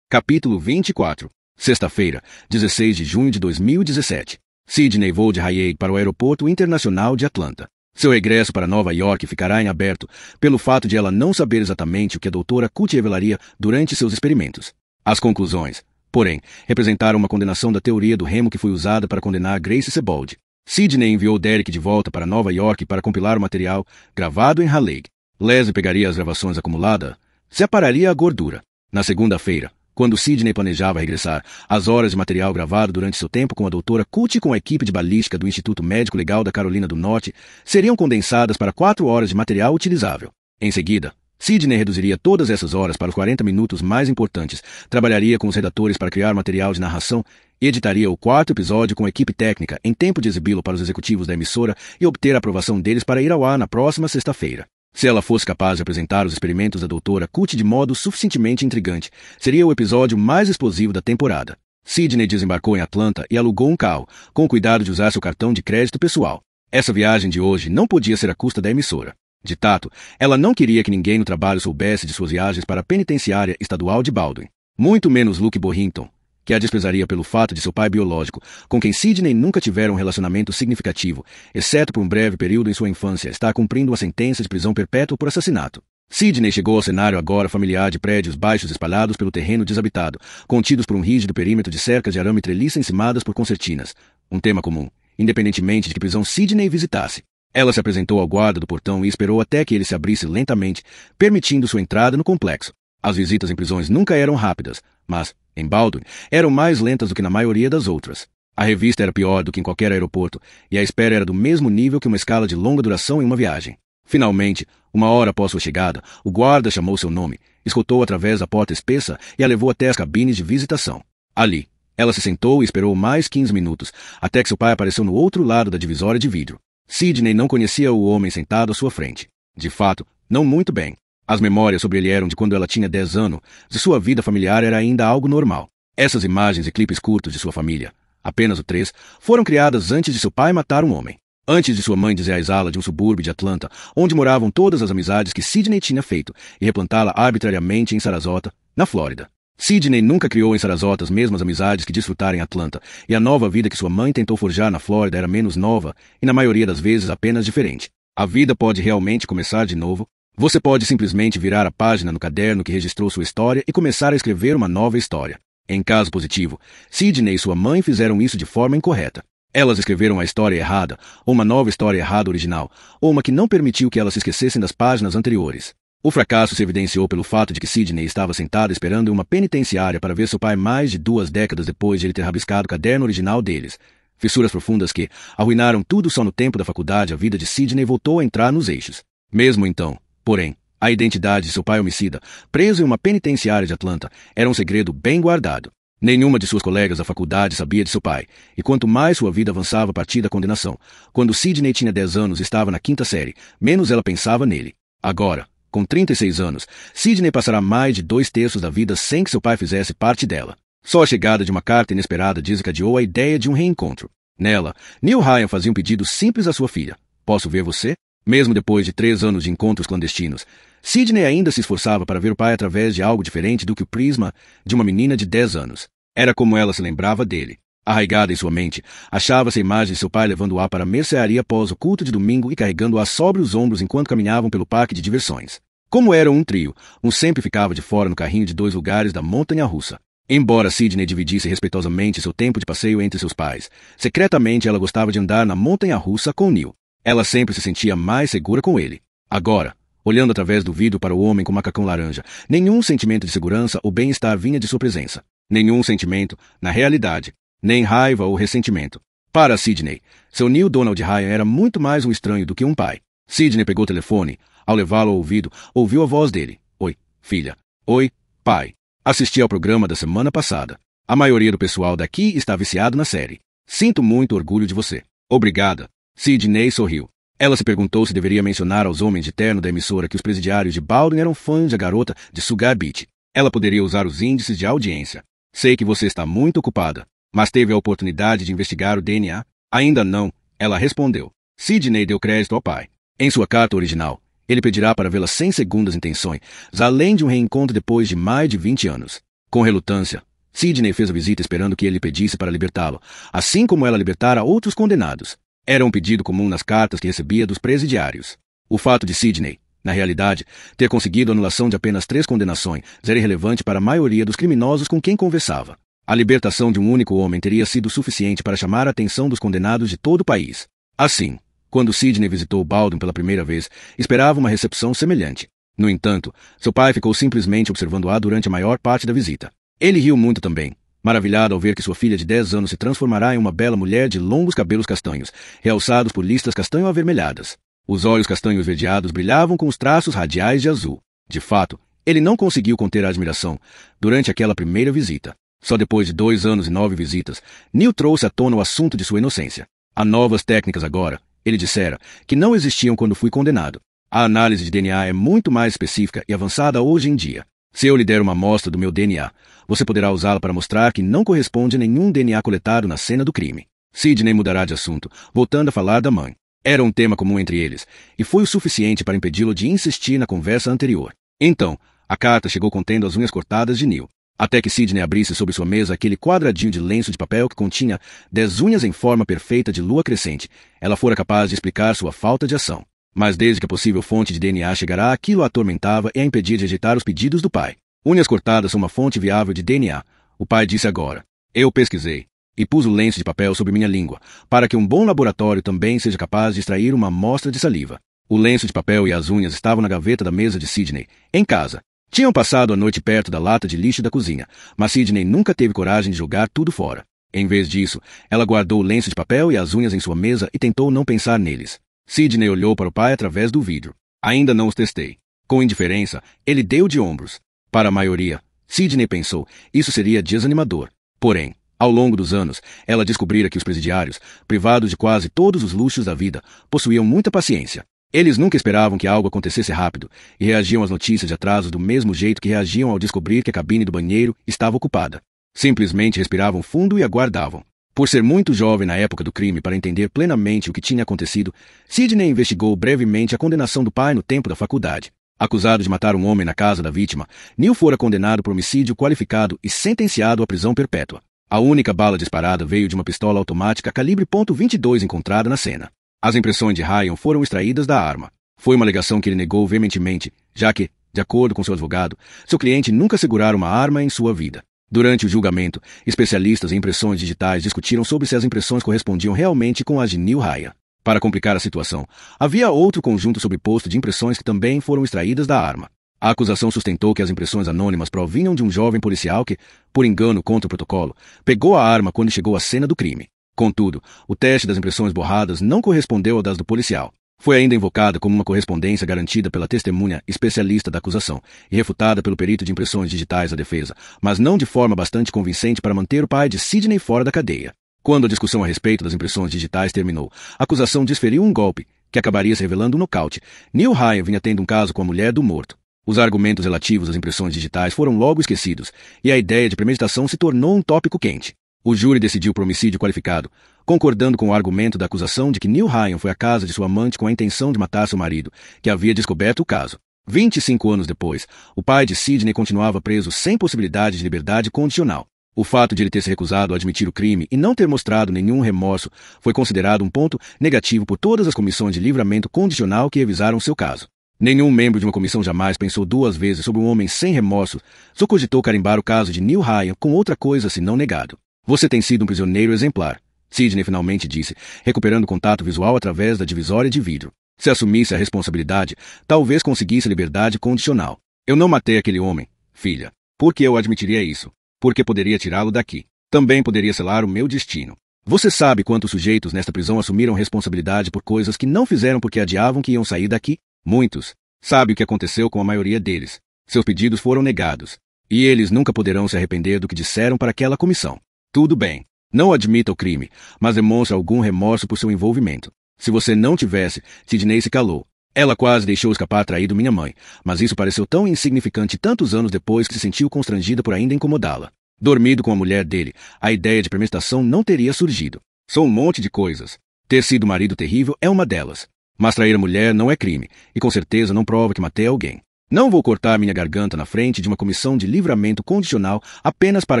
Capítulo 24. Sexta-feira, 16 de junho de 2017. Sidney voou de Raleigh para o Aeroporto Internacional de Atlanta. Seu regresso para Nova York ficará em aberto pelo fato de ela não saber exatamente o que a doutora Cutie revelaria durante seus experimentos. As conclusões, porém, representaram uma condenação da teoria do remo que foi usada para condenar Grace Sebald. Sidney enviou Derek de volta para Nova York para compilar o material gravado em Raleigh. Leslie pegaria as gravações acumuladas, separaria a gordura. Na segunda-feira, quando Sidney planejava regressar, as horas de material gravado durante seu tempo com a doutora Cutie e com a equipe de balística do Instituto Médico Legal da Carolina do Norte seriam condensadas para 4 horas de material utilizável. Em seguida, Sidney reduziria todas essas horas para os 40 minutos mais importantes, trabalharia com os redatores para criar material de narração e editaria o 4º episódio com a equipe técnica em tempo de exibi-lo para os executivos da emissora e obter a aprovação deles para ir ao ar na próxima sexta-feira. Se ela fosse capaz de apresentar os experimentos da doutora Cutie de modo suficientemente intrigante, seria o episódio mais explosivo da temporada. Sidney desembarcou em Atlanta e alugou um carro, com o cuidado de usar seu cartão de crédito pessoal. Essa viagem de hoje não podia ser à custa da emissora. De tato, ela não queria que ninguém no trabalho soubesse de suas viagens para a penitenciária estadual de Baldwin. Muito menos Luke Borrington, que a desprezaria pelo fato de seu pai biológico, com quem Sidney nunca tivera um relacionamento significativo, exceto por um breve período em sua infância, está cumprindo uma sentença de prisão perpétua por assassinato. Sidney chegou ao cenário agora familiar de prédios baixos espalhados pelo terreno desabitado, contidos por um rígido perímetro de cercas de arame treliça encimadas por concertinas, um tema comum, independentemente de que prisão Sidney visitasse. Ela se apresentou ao guarda do portão e esperou até que ele se abrisse lentamente, permitindo sua entrada no complexo. As visitas em prisões nunca eram rápidas, mas, em Baldwin, eram mais lentas do que na maioria das outras. A revista era pior do que em qualquer aeroporto, e a espera era do mesmo nível que uma escala de longa duração em uma viagem. Finalmente, 1 hora após sua chegada, o guarda chamou seu nome, escoltou através da porta espessa e a levou até as cabines de visitação. Ali, ela se sentou e esperou mais 15 minutos, até que seu pai apareceu no outro lado da divisória de vidro. Sidney não conhecia o homem sentado à sua frente. De fato, não muito bem. As memórias sobre ele eram de quando ela tinha 10 anos, e sua vida familiar era ainda algo normal. Essas imagens e clipes curtos de sua família, apenas o 3, foram criadas antes de seu pai matar um homem. Antes de sua mãe desaisá-la de um subúrbio de Atlanta, onde moravam todas as amizades que Sidney tinha feito, e replantá-la arbitrariamente em Sarasota, na Flórida. Sidney nunca criou em Sarasota as mesmas amizades que desfrutara em Atlanta, e a nova vida que sua mãe tentou forjar na Flórida era menos nova e, na maioria das vezes, apenas diferente. A vida pode realmente começar de novo. Você pode simplesmente virar a página no caderno que registrou sua história e começar a escrever uma nova história. Em caso positivo, Sidney e sua mãe fizeram isso de forma incorreta. Elas escreveram a história errada, ou uma nova história errada original, ou uma que não permitiu que elas se esquecessem das páginas anteriores. O fracasso se evidenciou pelo fato de que Sidney estava sentada esperando em uma penitenciária para ver seu pai mais de 2 décadas depois de ele ter rabiscado o caderno original deles. Fissuras profundas que arruinaram tudo só no tempo da faculdade. A vida de Sidney voltou a entrar nos eixos. Mesmo então, porém, a identidade de seu pai homicida, preso em uma penitenciária de Atlanta, era um segredo bem guardado. Nenhuma de suas colegas da faculdade sabia de seu pai, e quanto mais sua vida avançava a partir da condenação, quando Sidney tinha 10 anos e estava na 5ª série, menos ela pensava nele. Agora, com 36 anos, Sidney passará mais de 2/3 da vida sem que seu pai fizesse parte dela. Só a chegada de uma carta inesperada desencadeou a ideia de um reencontro. Nela, Neil Ryan fazia um pedido simples à sua filha. Posso ver você? Mesmo depois de 3 anos de encontros clandestinos, Sidney ainda se esforçava para ver o pai através de algo diferente do que o prisma de uma menina de 10 anos. Era como ela se lembrava dele. Arraigada em sua mente, achava-se a imagem de seu pai levando-a para a mercearia após o culto de domingo e carregando-a sobre os ombros enquanto caminhavam pelo parque de diversões. Como eram um trio, um sempre ficava de fora no carrinho de 2 lugares da montanha-russa. Embora Sidney dividisse respeitosamente seu tempo de passeio entre seus pais, secretamente ela gostava de andar na montanha-russa com Neil. Ela sempre se sentia mais segura com ele. Agora, olhando através do vidro para o homem com o macacão laranja, nenhum sentimento de segurança ou bem-estar vinha de sua presença. Nenhum sentimento, na realidade, nem raiva ou ressentimento. Para Sidney, seu Neil Donald Ryan era muito mais um estranho do que um pai. Sidney pegou o telefone. Ao levá-lo ao ouvido, ouviu a voz dele. Oi, filha. Oi, pai. Assisti ao programa da semana passada. A maioria do pessoal daqui está viciado na série. Sinto muito orgulho de você. Obrigada. Sidney sorriu. Ela se perguntou se deveria mencionar aos homens de terno da emissora que os presidiários de Baldwin eram fãs da garota de Sugar Beach. Ela poderia usar os índices de audiência. Sei que você está muito ocupada, mas teve a oportunidade de investigar o DNA? Ainda não, ela respondeu. Sidney deu crédito ao pai. Em sua carta original, ele pedirá para vê-la sem segundas intenções, além de um reencontro depois de mais de 20 anos. Com relutância, Sidney fez a visita esperando que ele pedisse para libertá-lo, assim como ela libertara outros condenados. Era um pedido comum nas cartas que recebia dos presidiários. O fato de Sidney, na realidade, ter conseguido a anulação de apenas 3 condenações era irrelevante para a maioria dos criminosos com quem conversava. A libertação de um único homem teria sido suficiente para chamar a atenção dos condenados de todo o país. Assim, quando Sidney visitou Baldwin pela primeira vez, esperava uma recepção semelhante. No entanto, seu pai ficou simplesmente observando-a durante a maior parte da visita. Ele riu muito também, maravilhado ao ver que sua filha de 10 anos se transformará em uma bela mulher de longos cabelos castanhos, realçados por listas castanho-avermelhadas. Os olhos castanho-esverdeados brilhavam com os traços radiais de azul. De fato, ele não conseguiu conter a admiração durante aquela primeira visita. Só depois de 2 anos e 9 visitas, Neil trouxe à tona o assunto de sua inocência. Há novas técnicas agora, ele dissera, que não existiam quando fui condenado. A análise de DNA é muito mais específica e avançada hoje em dia. Se eu lhe der uma amostra do meu DNA, você poderá usá-la para mostrar que não corresponde a nenhum DNA coletado na cena do crime. Sidney mudará de assunto, voltando a falar da mãe. Era um tema comum entre eles, e foi o suficiente para impedi-lo de insistir na conversa anterior. Então, a carta chegou contendo as unhas cortadas de Neil. Até que Sidney abrisse sobre sua mesa aquele quadradinho de lenço de papel que continha 10 unhas em forma perfeita de lua crescente, ela fora capaz de explicar sua falta de ação. Mas desde que a possível fonte de DNA chegará, aquilo a atormentava e a impedia de rejeitar os pedidos do pai. Unhas cortadas são uma fonte viável de DNA, o pai disse agora. Eu pesquisei e pus o lenço de papel sobre minha língua, para que um bom laboratório também seja capaz de extrair uma amostra de saliva. O lenço de papel e as unhas estavam na gaveta da mesa de Sidney, em casa. Tinham passado a noite perto da lata de lixo da cozinha, mas Sidney nunca teve coragem de jogar tudo fora. Em vez disso, ela guardou o lenço de papel e as unhas em sua mesa e tentou não pensar neles. Sidney olhou para o pai através do vidro. Ainda não os testei. Com indiferença, ele deu de ombros. Para a maioria, Sidney pensou, isso seria desanimador. Porém, ao longo dos anos, ela descobrira que os presidiários, privados de quase todos os luxos da vida, possuíam muita paciência. Eles nunca esperavam que algo acontecesse rápido e reagiam às notícias de atraso do mesmo jeito que reagiam ao descobrir que a cabine do banheiro estava ocupada. Simplesmente respiravam fundo e aguardavam. Por ser muito jovem na época do crime para entender plenamente o que tinha acontecido, Sidney investigou brevemente a condenação do pai no tempo da faculdade. Acusado de matar um homem na casa da vítima, Neil fora condenado por homicídio qualificado e sentenciado à prisão perpétua. A única bala disparada veio de uma pistola automática calibre .22 encontrada na cena. As impressões de Ryan foram extraídas da arma. Foi uma alegação que ele negou veementemente, já que, de acordo com seu advogado, seu cliente nunca segurara uma arma em sua vida. Durante o julgamento, especialistas em impressões digitais discutiram sobre se as impressões correspondiam realmente com as de Neil Ryan. Para complicar a situação, havia outro conjunto sobreposto de impressões que também foram extraídas da arma. A acusação sustentou que as impressões anônimas provinham de um jovem policial que, por engano contra o protocolo, pegou a arma quando chegou à cena do crime. Contudo, o teste das impressões borradas não correspondeu ao das do policial. Foi ainda invocada como uma correspondência garantida pela testemunha especialista da acusação e refutada pelo perito de impressões digitais da defesa, mas não de forma bastante convincente para manter o pai de Sidney fora da cadeia. Quando a discussão a respeito das impressões digitais terminou, a acusação desferiu um golpe, que acabaria se revelando um nocaute. Neil Ryan vinha tendo um caso com a mulher do morto. Os argumentos relativos às impressões digitais foram logo esquecidos, e a ideia de premeditação se tornou um tópico quente. O júri decidiu por homicídio qualificado, concordando com o argumento da acusação de que Neil Ryan foi à casa de sua amante com a intenção de matar seu marido, que havia descoberto o caso. 25 anos depois, o pai de Sidney continuava preso sem possibilidade de liberdade condicional. O fato de ele ter se recusado a admitir o crime e não ter mostrado nenhum remorso foi considerado um ponto negativo por todas as comissões de livramento condicional que revisaram seu caso. Nenhum membro de uma comissão jamais pensou 2 vezes sobre um homem sem remorso, só cogitou carimbar o caso de Neil Ryan com outra coisa senão negado. Você tem sido um prisioneiro exemplar, Sidney finalmente disse, recuperando contato visual através da divisória de vidro. Se assumisse a responsabilidade, talvez conseguisse liberdade condicional. Eu não matei aquele homem, filha. Por que eu admitiria isso? Porque poderia tirá-lo daqui. Também poderia selar o meu destino. Você sabe quantos sujeitos nesta prisão assumiram responsabilidade por coisas que não fizeram porque adiavam que iam sair daqui? Muitos. Sabe o que aconteceu com a maioria deles? Seus pedidos foram negados. E eles nunca poderão se arrepender do que disseram para aquela comissão. Tudo bem. Não admita o crime, mas demonstre algum remorso por seu envolvimento. Se você não tivesse, Sidney se calou. Ela quase deixou escapar traído minha mãe, mas isso pareceu tão insignificante tantos anos depois que se sentiu constrangida por ainda incomodá-la. Dormido com a mulher dele, a ideia de premeditação não teria surgido. São um monte de coisas. Ter sido marido terrível é uma delas. Mas trair a mulher não é crime, e com certeza não prova que matei alguém. Não vou cortar minha garganta na frente de uma comissão de livramento condicional apenas para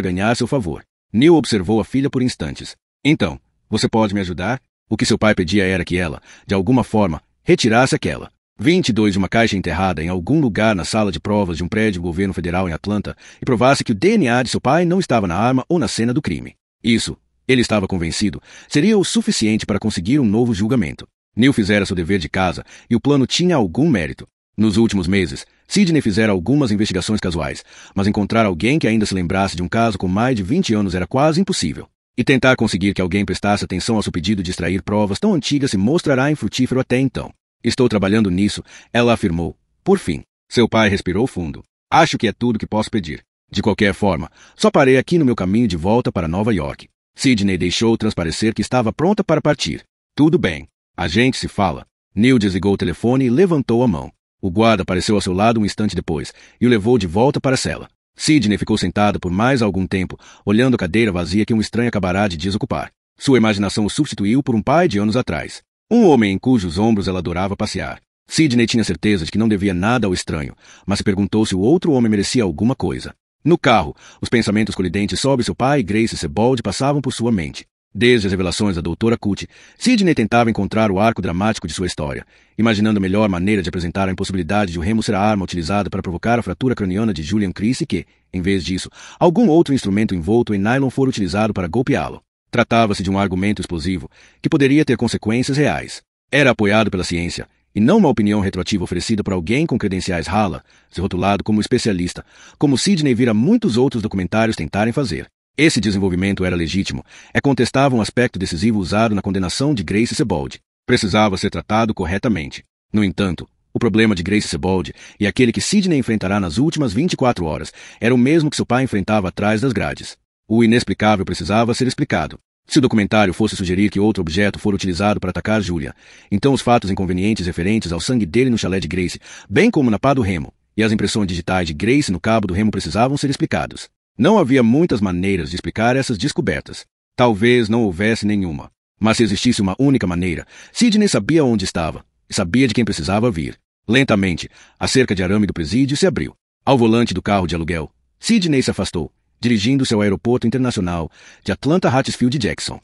ganhar seu favor. Neil observou a filha por instantes. Então, você pode me ajudar? O que seu pai pedia era que ela, de alguma forma, retirasse aquela 22 de uma caixa enterrada em algum lugar na sala de provas de um prédio do governo federal em Atlanta e provasse que o DNA de seu pai não estava na arma ou na cena do crime. Isso, ele estava convencido, seria o suficiente para conseguir um novo julgamento. Neil fizera seu dever de casa e o plano tinha algum mérito. Nos últimos meses, Sidney fizera algumas investigações casuais, mas encontrar alguém que ainda se lembrasse de um caso com mais de 20 anos era quase impossível. E tentar conseguir que alguém prestasse atenção ao seu pedido de extrair provas tão antigas se mostrará infrutífero até então. Estou trabalhando nisso, ela afirmou. Por fim, seu pai respirou fundo. Acho que é tudo que posso pedir. De qualquer forma, só parei aqui no meu caminho de volta para Nova York. Sidney deixou transparecer que estava pronta para partir. Tudo bem. A gente se fala. Neil desligou o telefone e levantou a mão. O guarda apareceu ao seu lado um instante depois e o levou de volta para a cela. Sidney ficou sentada por mais algum tempo, olhando a cadeira vazia que um estranho acabará de desocupar. Sua imaginação o substituiu por um pai de anos atrás. Um homem em cujos ombros ela adorava passear. Sidney tinha certeza de que não devia nada ao estranho, mas se perguntou se o outro homem merecia alguma coisa. No carro, os pensamentos colidentes sobre seu pai e Grace Sebald passavam por sua mente. Desde as revelações da doutora Cutie, Sidney tentava encontrar o arco dramático de sua história, imaginando a melhor maneira de apresentar a impossibilidade de o remo ser a arma utilizada para provocar a fratura craniana de Julian Chris e que, em vez disso, algum outro instrumento envolto em nylon for utilizado para golpeá-lo. Tratava-se de um argumento explosivo, que poderia ter consequências reais. Era apoiado pela ciência, e não uma opinião retroativa oferecida por alguém com credenciais rala, se rotulado como especialista, como Sidney vira muitos outros documentários tentarem fazer. Esse desenvolvimento era legítimo, contestava um aspecto decisivo usado na condenação de Grace Sebald. Precisava ser tratado corretamente. No entanto, o problema de Grace Sebald e aquele que Sidney enfrentará nas últimas 24 horas era o mesmo que seu pai enfrentava atrás das grades. O inexplicável precisava ser explicado. Se o documentário fosse sugerir que outro objeto for utilizado para atacar Julia, então os fatos inconvenientes referentes ao sangue dele no chalé de Grace, bem como na pá do remo, e as impressões digitais de Grace no cabo do remo precisavam ser explicados. Não havia muitas maneiras de explicar essas descobertas. Talvez não houvesse nenhuma. Mas se existisse uma única maneira, Sidney sabia onde estava e sabia de quem precisava vir. Lentamente, a cerca de arame do presídio se abriu. Ao volante do carro de aluguel, Sidney se afastou, dirigindo-se ao aeroporto internacional de Atlanta Hartsfield Jackson.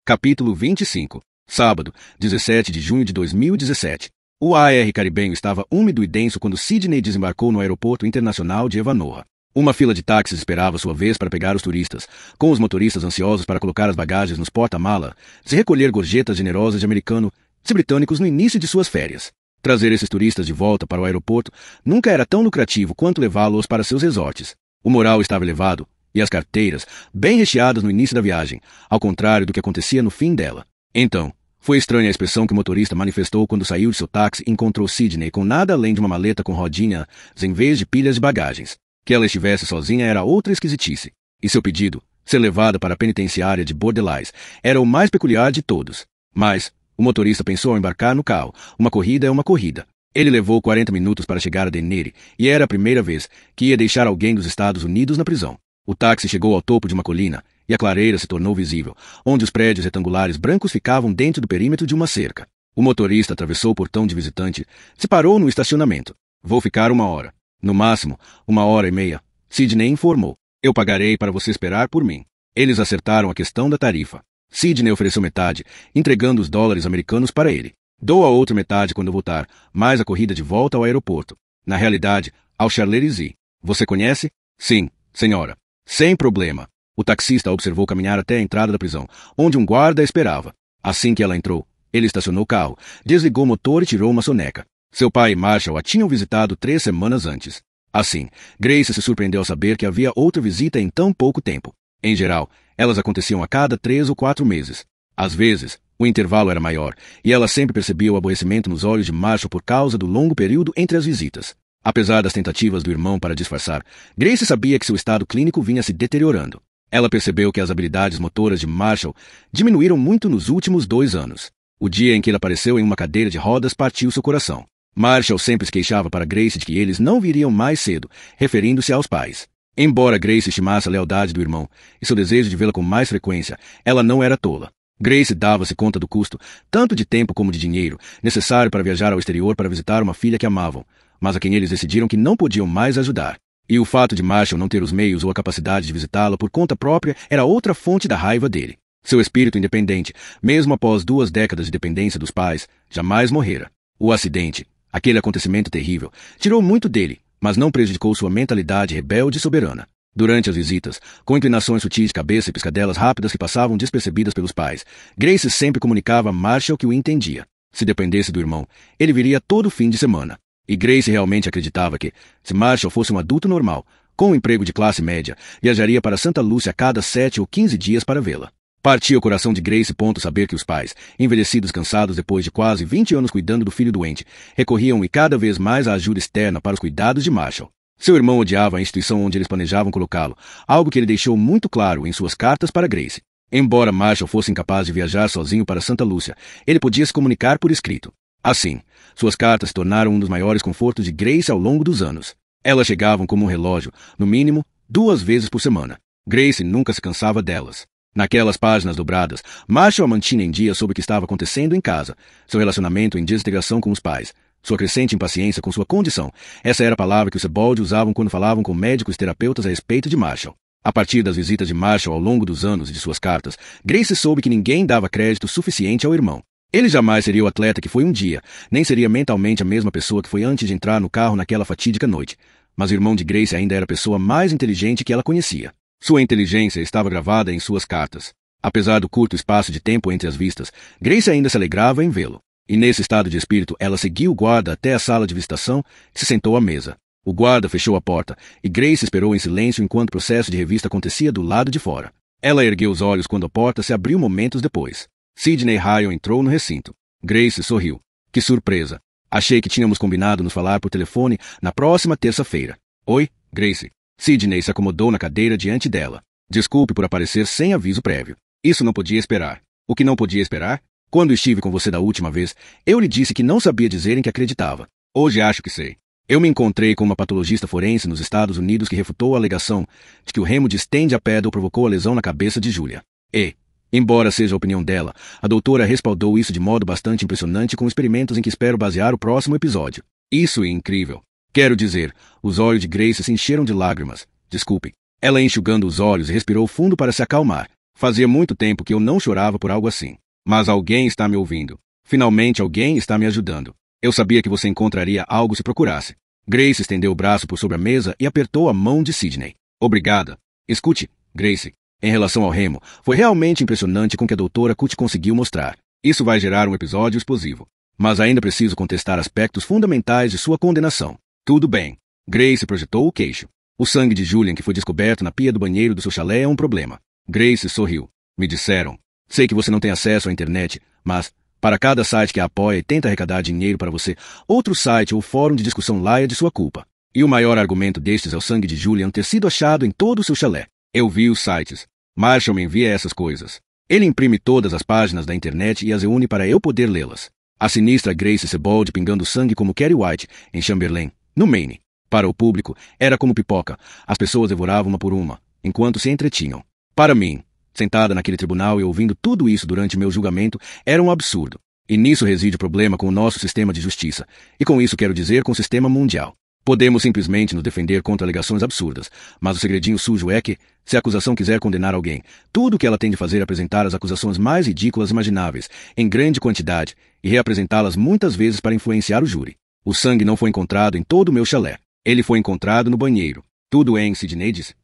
Capítulo 25. Sábado, 17 de junho de 2017. O ar caribenho estava úmido e denso quando Sidney desembarcou no aeroporto internacional de Evanoa. Uma fila de táxis esperava sua vez para pegar os turistas, com os motoristas ansiosos para colocar as bagagens nos porta-mala, se recolher gorjetas generosas de americanos e britânicos no início de suas férias. Trazer esses turistas de volta para o aeroporto nunca era tão lucrativo quanto levá-los para seus resorts. O moral estava elevado, e as carteiras bem recheadas no início da viagem, ao contrário do que acontecia no fim dela. Então, foi estranha a expressão que o motorista manifestou quando saiu de seu táxi e encontrou Sidney com nada além de uma maleta com rodinhas em vez de pilhas de bagagens. Que ela estivesse sozinha era outra esquisitice. E seu pedido, ser levada para a penitenciária de Bordelais, era o mais peculiar de todos. Mas, o motorista pensou ao embarcar no carro. Uma corrida é uma corrida. Ele levou 40 minutos para chegar a Deneri, e era a primeira vez que ia deixar alguém dos Estados Unidos na prisão. O táxi chegou ao topo de uma colina, e a clareira se tornou visível, onde os prédios retangulares brancos ficavam dentro do perímetro de uma cerca. O motorista atravessou o portão de visitante, se parou no estacionamento. Vou ficar 1 hora. No máximo, 1h30, Sidney informou. Eu pagarei para você esperar por mim. Eles acertaram a questão da tarifa. Sidney ofereceu metade, entregando os dólares americanos para ele. Dou a outra metade quando voltar, mais a corrida de volta ao aeroporto. Na realidade, ao Charles-Élysées. Você conhece? Sim, senhora. Sem problema. O taxista a observou caminhar até a entrada da prisão, onde um guarda a esperava. Assim que ela entrou, ele estacionou o carro, desligou o motor e tirou uma soneca. Seu pai e Marshall a tinham visitado 3 semanas antes. Assim, Grace se surpreendeu ao saber que havia outra visita em tão pouco tempo. Em geral, elas aconteciam a cada 3 ou 4 meses. Às vezes, o intervalo era maior, e ela sempre percebia o aborrecimento nos olhos de Marshall por causa do longo período entre as visitas. Apesar das tentativas do irmão para disfarçar, Grace sabia que seu estado clínico vinha se deteriorando. Ela percebeu que as habilidades motoras de Marshall diminuíram muito nos últimos 2 anos. O dia em que ele apareceu em uma cadeira de rodas partiu seu coração. Marshall sempre se queixava para Grace de que eles não viriam mais cedo, referindo-se aos pais. Embora Grace estimasse a lealdade do irmão e seu desejo de vê-la com mais frequência, ela não era tola. Grace dava-se conta do custo, tanto de tempo como de dinheiro, necessário para viajar ao exterior para visitar uma filha que amavam, mas a quem eles decidiram que não podiam mais ajudar. E o fato de Marshall não ter os meios ou a capacidade de visitá-la por conta própria era outra fonte da raiva dele. Seu espírito independente, mesmo após 2 décadas de dependência dos pais, jamais morrera. O acidente, aquele acontecimento terrível, tirou muito dele, mas não prejudicou sua mentalidade rebelde e soberana. Durante as visitas, com inclinações sutis de cabeça e piscadelas rápidas que passavam despercebidas pelos pais, Grace sempre comunicava a Marshall que o entendia. Se dependesse do irmão, ele viria todo fim de semana. E Grace realmente acreditava que, se Marshall fosse um adulto normal, com um emprego de classe média, viajaria para Santa Lúcia a cada 7 ou 15 dias para vê-la. Partia o coração de Grace ponto saber que os pais, envelhecidos cansados depois de quase 20 anos cuidando do filho doente, recorriam e cada vez mais à ajuda externa para os cuidados de Marshall. Seu irmão odiava a instituição onde eles planejavam colocá-lo, algo que ele deixou muito claro em suas cartas para Grace. Embora Marshall fosse incapaz de viajar sozinho para Santa Lúcia, ele podia se comunicar por escrito. Assim, suas cartas se tornaram um dos maiores confortos de Grace ao longo dos anos. Elas chegavam como um relógio, no mínimo, 2 vezes por semana. Grace nunca se cansava delas. Naquelas páginas dobradas, Marshall a mantinha em dia sobre o que estava acontecendo em casa, seu relacionamento em desintegração com os pais, sua crescente impaciência com sua condição. Essa era a palavra que os Sebald usavam quando falavam com médicos e terapeutas a respeito de Marshall. A partir das visitas de Marshall ao longo dos anos e de suas cartas, Grace soube que ninguém dava crédito suficiente ao irmão. Ele jamais seria o atleta que foi um dia, nem seria mentalmente a mesma pessoa que foi antes de entrar no carro naquela fatídica noite. Mas o irmão de Grace ainda era a pessoa mais inteligente que ela conhecia. Sua inteligência estava gravada em suas cartas. Apesar do curto espaço de tempo entre as vistas, Grace ainda se alegrava em vê-lo. E nesse estado de espírito, ela seguiu o guarda até a sala de visitação e se sentou à mesa. O guarda fechou a porta e Grace esperou em silêncio enquanto o processo de revista acontecia do lado de fora. Ela ergueu os olhos quando a porta se abriu momentos depois. Sidney Ryan entrou no recinto. Grace sorriu. Que surpresa! Achei que tínhamos combinado nos falar por telefone na próxima terça-feira. Oi, Grace. Sidney se acomodou na cadeira diante dela. Desculpe por aparecer sem aviso prévio. Isso não podia esperar. O que não podia esperar? Quando estive com você da última vez, eu lhe disse que não sabia dizer em que acreditava. Hoje acho que sei. Eu me encontrei com uma patologista forense nos Estados Unidos que refutou a alegação de que o remo de stand-up provocou a lesão na cabeça de Julia. E, embora seja a opinião dela, a doutora respaldou isso de modo bastante impressionante com experimentos em que espero basear o próximo episódio. Isso é incrível. Quero dizer, os olhos de Grace se encheram de lágrimas. Desculpe. Ela enxugando os olhos e respirou fundo para se acalmar. Fazia muito tempo que eu não chorava por algo assim. Mas alguém está me ouvindo. Finalmente alguém está me ajudando. Eu sabia que você encontraria algo se procurasse. Grace estendeu o braço por sobre a mesa e apertou a mão de Sidney. Obrigada. Escute, Grace. Em relação ao remo, foi realmente impressionante com que a doutora Cut conseguiu mostrar. Isso vai gerar um episódio explosivo. Mas ainda preciso contestar aspectos fundamentais de sua condenação. Tudo bem. Grace projetou o queixo. O sangue de Julian que foi descoberto na pia do banheiro do seu chalé é um problema. Grace sorriu. Me disseram. Sei que você não tem acesso à internet, mas, para cada site que a apoia e tenta arrecadar dinheiro para você, outro site ou fórum de discussão laia de sua culpa. E o maior argumento destes é o sangue de Julian ter sido achado em todo o seu chalé. Eu vi os sites. Marshall me envia essas coisas. Ele imprime todas as páginas da internet e as reúne para eu poder lê-las. A sinistra Grace Sebald pingando sangue como Carrie White, em Chamberlain, no Maine. Para o público, era como pipoca. As pessoas devoravam uma por uma, enquanto se entretinham. Para mim, sentada naquele tribunal e ouvindo tudo isso durante meu julgamento, era um absurdo. E nisso reside o problema com o nosso sistema de justiça. E com isso quero dizer com o sistema mundial. Podemos simplesmente nos defender contra alegações absurdas, mas o segredinho sujo é que, se a acusação quiser condenar alguém, tudo o que ela tem de fazer é apresentar as acusações mais ridículas imagináveis, em grande quantidade, e reapresentá-las muitas vezes para influenciar o júri. O sangue não foi encontrado em todo o meu chalé. Ele foi encontrado no banheiro. Tudo em Sidney disse.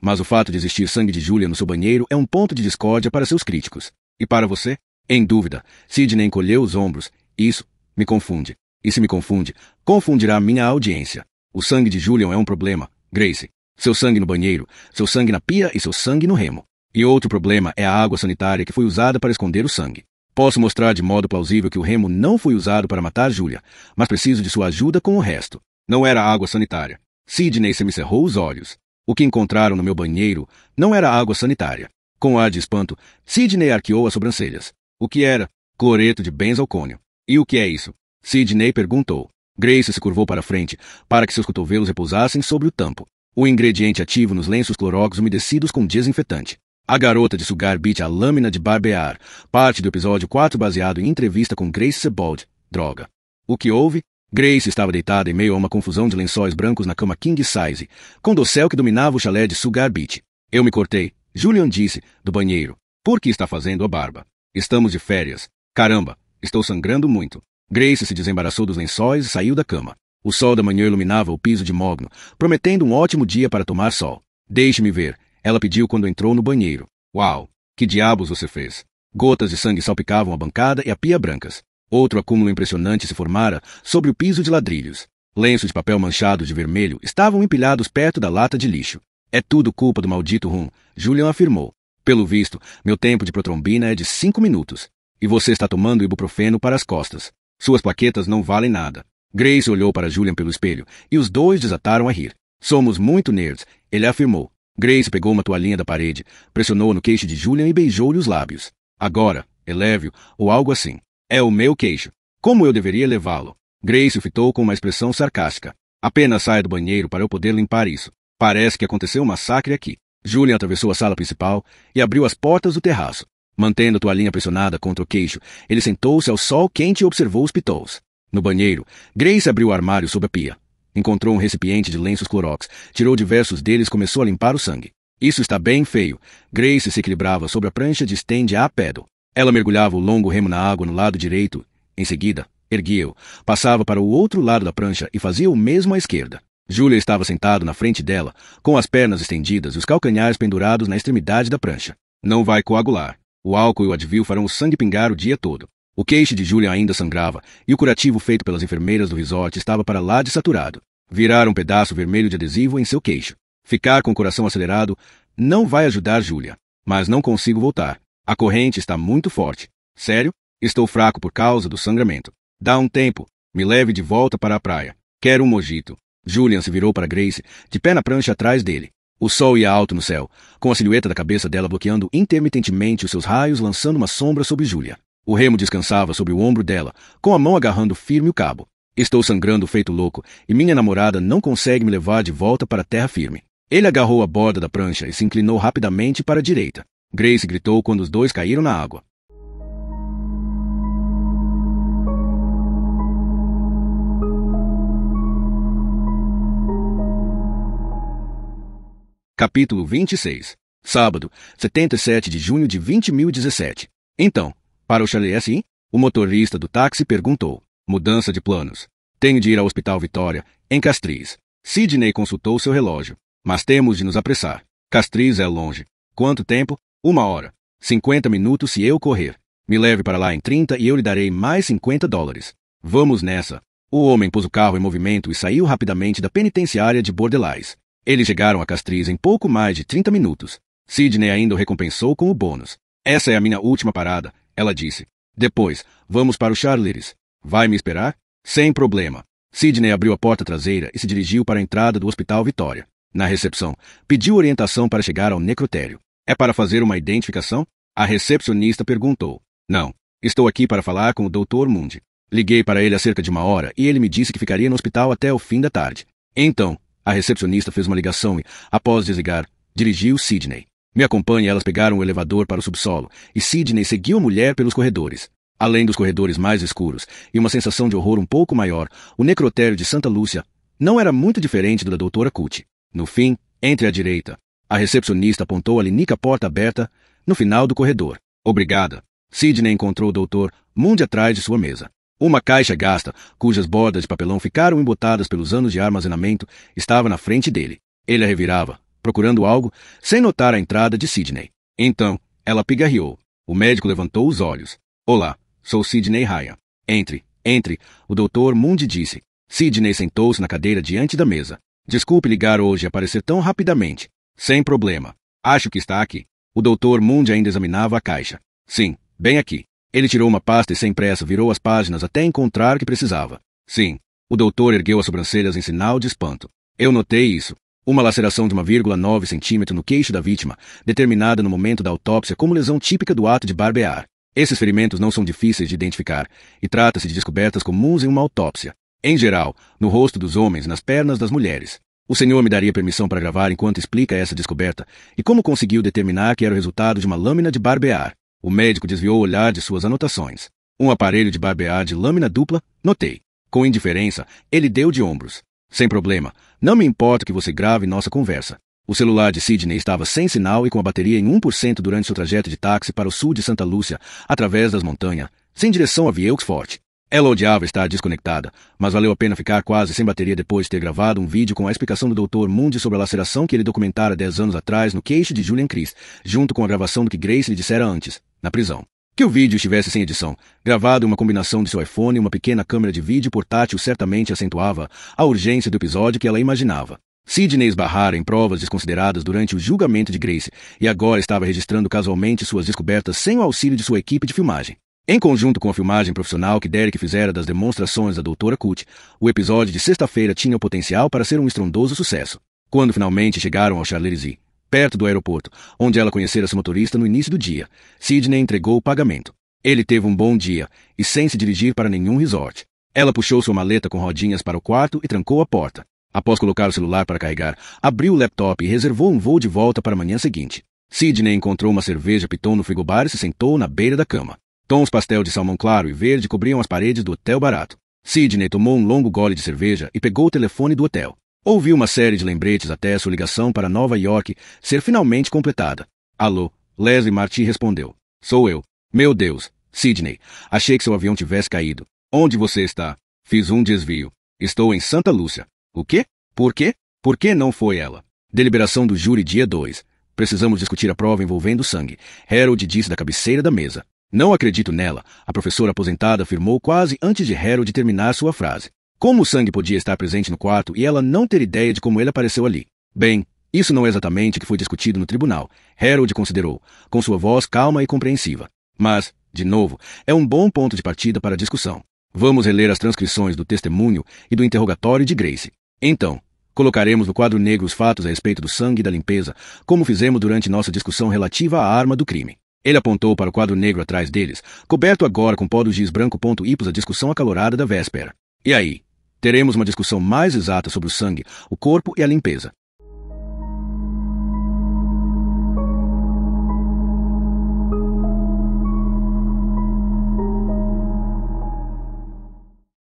Mas o fato de existir sangue de Julia no seu banheiro é um ponto de discórdia para seus críticos. E para você? Em dúvida, Sidney encolheu os ombros. Isso me confunde. E se me confunde, confundirá minha audiência. O sangue de Julian é um problema, Grace. Seu sangue no banheiro, seu sangue na pia e seu sangue no remo. E outro problema é a água sanitária que foi usada para esconder o sangue. Posso mostrar de modo plausível que o remo não foi usado para matar Julia, mas preciso de sua ajuda com o resto. Não era água sanitária. Sidney semicerrou os olhos. O que encontraram no meu banheiro não era água sanitária. Com ar de espanto, Sidney arqueou as sobrancelhas. O que era? Cloreto de benzalcônio. E o que é isso? Sidney perguntou. Grace se curvou para frente, para que seus cotovelos repousassem sobre o tampo. O ingrediente ativo nos lenços clorox umedecidos com desinfetante. A garota de sugar beat a lâmina de barbear. Parte do episódio 4 baseado em entrevista com Grace Sebald. Droga. O que houve? Grace estava deitada em meio a uma confusão de lençóis brancos na cama king size, com dossel que dominava o chalé de Sugar Beach. Eu me cortei, Julian disse, do banheiro. Por que está fazendo a barba? Estamos de férias. Caramba, estou sangrando muito. Grace se desembaraçou dos lençóis e saiu da cama. O sol da manhã iluminava o piso de mogno, prometendo um ótimo dia para tomar sol. Deixe-me ver, ela pediu quando entrou no banheiro. Uau, que diabos você fez? Gotas de sangue salpicavam a bancada e a pia brancas. Outro acúmulo impressionante se formara sobre o piso de ladrilhos. Lenços de papel manchados de vermelho estavam empilhados perto da lata de lixo. É tudo culpa do maldito rum, Julian afirmou. Pelo visto, meu tempo de protrombina é de 5 minutos. E você está tomando ibuprofeno para as costas. Suas plaquetas não valem nada. Grace olhou para Julian pelo espelho, e os dois desataram a rir. Somos muito nerds, ele afirmou. Grace pegou uma toalhinha da parede, pressionou no queixo de Julian e beijou-lhe os lábios. Agora, eleve-o, ou algo assim. É o meu queixo. Como eu deveria levá-lo? Grace o fitou com uma expressão sarcástica. Apenas saia do banheiro para eu poder limpar isso. Parece que aconteceu um massacre aqui. Julian atravessou a sala principal e abriu as portas do terraço. Mantendo a toalhinha pressionada contra o queixo, ele sentou-se ao sol quente e observou os pitous. No banheiro, Grace abriu o armário sob a pia. Encontrou um recipiente de lenços Clorox, tirou diversos deles e começou a limpar o sangue. Isso está bem feio. Grace se equilibrava sobre a prancha de stand-up paddle. Ela mergulhava o longo remo na água no lado direito. Em seguida, erguia-o, passava para o outro lado da prancha e fazia o mesmo à esquerda. Julia estava sentado na frente dela, com as pernas estendidas e os calcanhares pendurados na extremidade da prancha. Não vai coagular. O álcool e o Advil farão o sangue pingar o dia todo. O queixo de Julia ainda sangrava, e o curativo feito pelas enfermeiras do resort estava para lá de saturado. Virar um pedaço vermelho de adesivo em seu queixo. Ficar com o coração acelerado não vai ajudar Julia. Mas não consigo voltar. A corrente está muito forte. Sério? Estou fraco por causa do sangramento. Dá um tempo. Me leve de volta para a praia. Quero um mojito. Julian se virou para Grace, de pé na prancha atrás dele. O sol ia alto no céu, com a silhueta da cabeça dela bloqueando intermitentemente os seus raios, lançando uma sombra sobre Julia. O remo descansava sobre o ombro dela, com a mão agarrando firme o cabo. Estou sangrando feito louco, e minha namorada não consegue me levar de volta para a terra firme. Ele agarrou a borda da prancha e se inclinou rapidamente para a direita. Grace gritou quando os dois caíram na água. Capítulo 26. Sábado, 77 de junho de 2017. Então, para o Charlie S.I., o motorista do táxi perguntou. Mudança de planos. Tenho de ir ao Hospital Vitória, em Castries. Sidney consultou seu relógio. Mas temos de nos apressar. Castries é longe. Quanto tempo? 1 hora. 50 minutos se eu correr. Me leve para lá em 30 e eu lhe darei mais $50. Vamos nessa. O homem pôs o carro em movimento e saiu rapidamente da penitenciária de Bordelaise. Eles chegaram a Castries em pouco mais de 30 minutos. Sidney ainda o recompensou com o bônus. Essa é a minha última parada, ela disse. Depois, vamos para o Charleries. Vai me esperar? Sem problema. Sidney abriu a porta traseira e se dirigiu para a entrada do Hospital Vitória. Na recepção, pediu orientação para chegar ao necrotério. É para fazer uma identificação? A recepcionista perguntou. Não. Estou aqui para falar com o Dr. Mundi. Liguei para ele há cerca de 1 hora e ele me disse que ficaria no hospital até o fim da tarde. Então, a recepcionista fez uma ligação e, após desligar, dirigiu Sidney. Me acompanhe, elas pegaram o elevador para o subsolo e Sidney seguiu a mulher pelos corredores. Além dos corredores mais escuros e uma sensação de horror um pouco maior, o necrotério de Santa Lúcia não era muito diferente do da doutora Cucci. No fim, entre à direita, a recepcionista apontou a linica porta aberta no final do corredor. Obrigada. Sidney encontrou o Dr. Mundi atrás de sua mesa. Uma caixa gasta, cujas bordas de papelão ficaram embotadas pelos anos de armazenamento, estava na frente dele. Ele a revirava, procurando algo, sem notar a entrada de Sidney. Então, ela pigarreou. O médico levantou os olhos. Olá, sou Sidney Ryan. Entre, o Dr. Mundi disse. Sidney sentou-se na cadeira diante da mesa. Desculpe ligar hoje e aparecer tão rapidamente. Sem problema. Acho que está aqui. O Dr. Mundi ainda examinava a caixa. Sim, bem aqui. Ele tirou uma pasta e sem pressa virou as páginas até encontrar o que precisava. Sim. O doutor ergueu as sobrancelhas em sinal de espanto. Eu notei isso. Uma laceração de 1,9 centímetro no queixo da vítima, determinada no momento da autópsia como lesão típica do ato de barbear. Esses ferimentos não são difíceis de identificar, e trata-se de descobertas comuns em uma autópsia. Em geral, no rosto dos homens e nas pernas das mulheres. O senhor me daria permissão para gravar enquanto explica essa descoberta e como conseguiu determinar que era o resultado de uma lâmina de barbear. O médico desviou o olhar de suas anotações. Um aparelho de barbear de lâmina dupla, notei. Com indiferença, ele deu de ombros. Sem problema. Não me importa que você grave nossa conversa. O celular de Sidney estava sem sinal e com a bateria em 1% durante seu trajeto de táxi para o sul de Santa Lúcia, através das montanhas, sem direção a Vieux Fort. Ela odiava estar desconectada, mas valeu a pena ficar quase sem bateria depois de ter gravado um vídeo com a explicação do Dr. Mundy sobre a laceração que ele documentara 10 anos atrás no queixo de Julian Chris, junto com a gravação do que Grace lhe dissera antes, na prisão. Que o vídeo estivesse sem edição, gravado em uma combinação de seu iPhone e uma pequena câmera de vídeo portátil certamente acentuava a urgência do episódio que ela imaginava. Sidney esbarrara em provas desconsideradas durante o julgamento de Grace e agora estava registrando casualmente suas descobertas sem o auxílio de sua equipe de filmagem. Em conjunto com a filmagem profissional que Derek fizera das demonstrações da Dra. Cut, o episódio de sexta-feira tinha o potencial para ser um estrondoso sucesso. Quando finalmente chegaram ao Charlevoix, perto do aeroporto, onde ela conhecera seu motorista no início do dia, Sidney entregou o pagamento. Ele teve um bom dia, e sem se dirigir para nenhum resort. Ela puxou sua maleta com rodinhas para o quarto e trancou a porta. Após colocar o celular para carregar, abriu o laptop e reservou um voo de volta para a manhã seguinte. Sidney encontrou uma cerveja Piton no frigobar e se sentou na beira da cama. Tons pastel de salmão claro e verde cobriam as paredes do hotel barato. Sidney tomou um longo gole de cerveja e pegou o telefone do hotel. Ouviu uma série de lembretes até sua ligação para Nova York ser finalmente completada. Alô, Leslie Marty respondeu. Sou eu. Meu Deus, Sidney, achei que seu avião tivesse caído. Onde você está? Fiz um desvio. Estou em Santa Lúcia. O quê? Por quê? Por que não foi ela? Deliberação do júri dia 2. Precisamos discutir a prova envolvendo sangue. Harold disse da cabeceira da mesa. Não acredito nela, a professora aposentada afirmou quase antes de Harold terminar sua frase. Como o sangue podia estar presente no quarto e ela não ter ideia de como ele apareceu ali? Bem, isso não é exatamente o que foi discutido no tribunal, Harold considerou, com sua voz calma e compreensiva. Mas, de novo, é um bom ponto de partida para a discussão. Vamos reler as transcrições do testemunho e do interrogatório de Grace. Então, colocaremos no quadro negro os fatos a respeito do sangue e da limpeza, como fizemos durante nossa discussão relativa à arma do crime. Ele apontou para o quadro negro atrás deles, coberto agora com pó do giz branco. A discussão acalorada da véspera. E aí? Teremos uma discussão mais exata sobre o sangue, o corpo e a limpeza.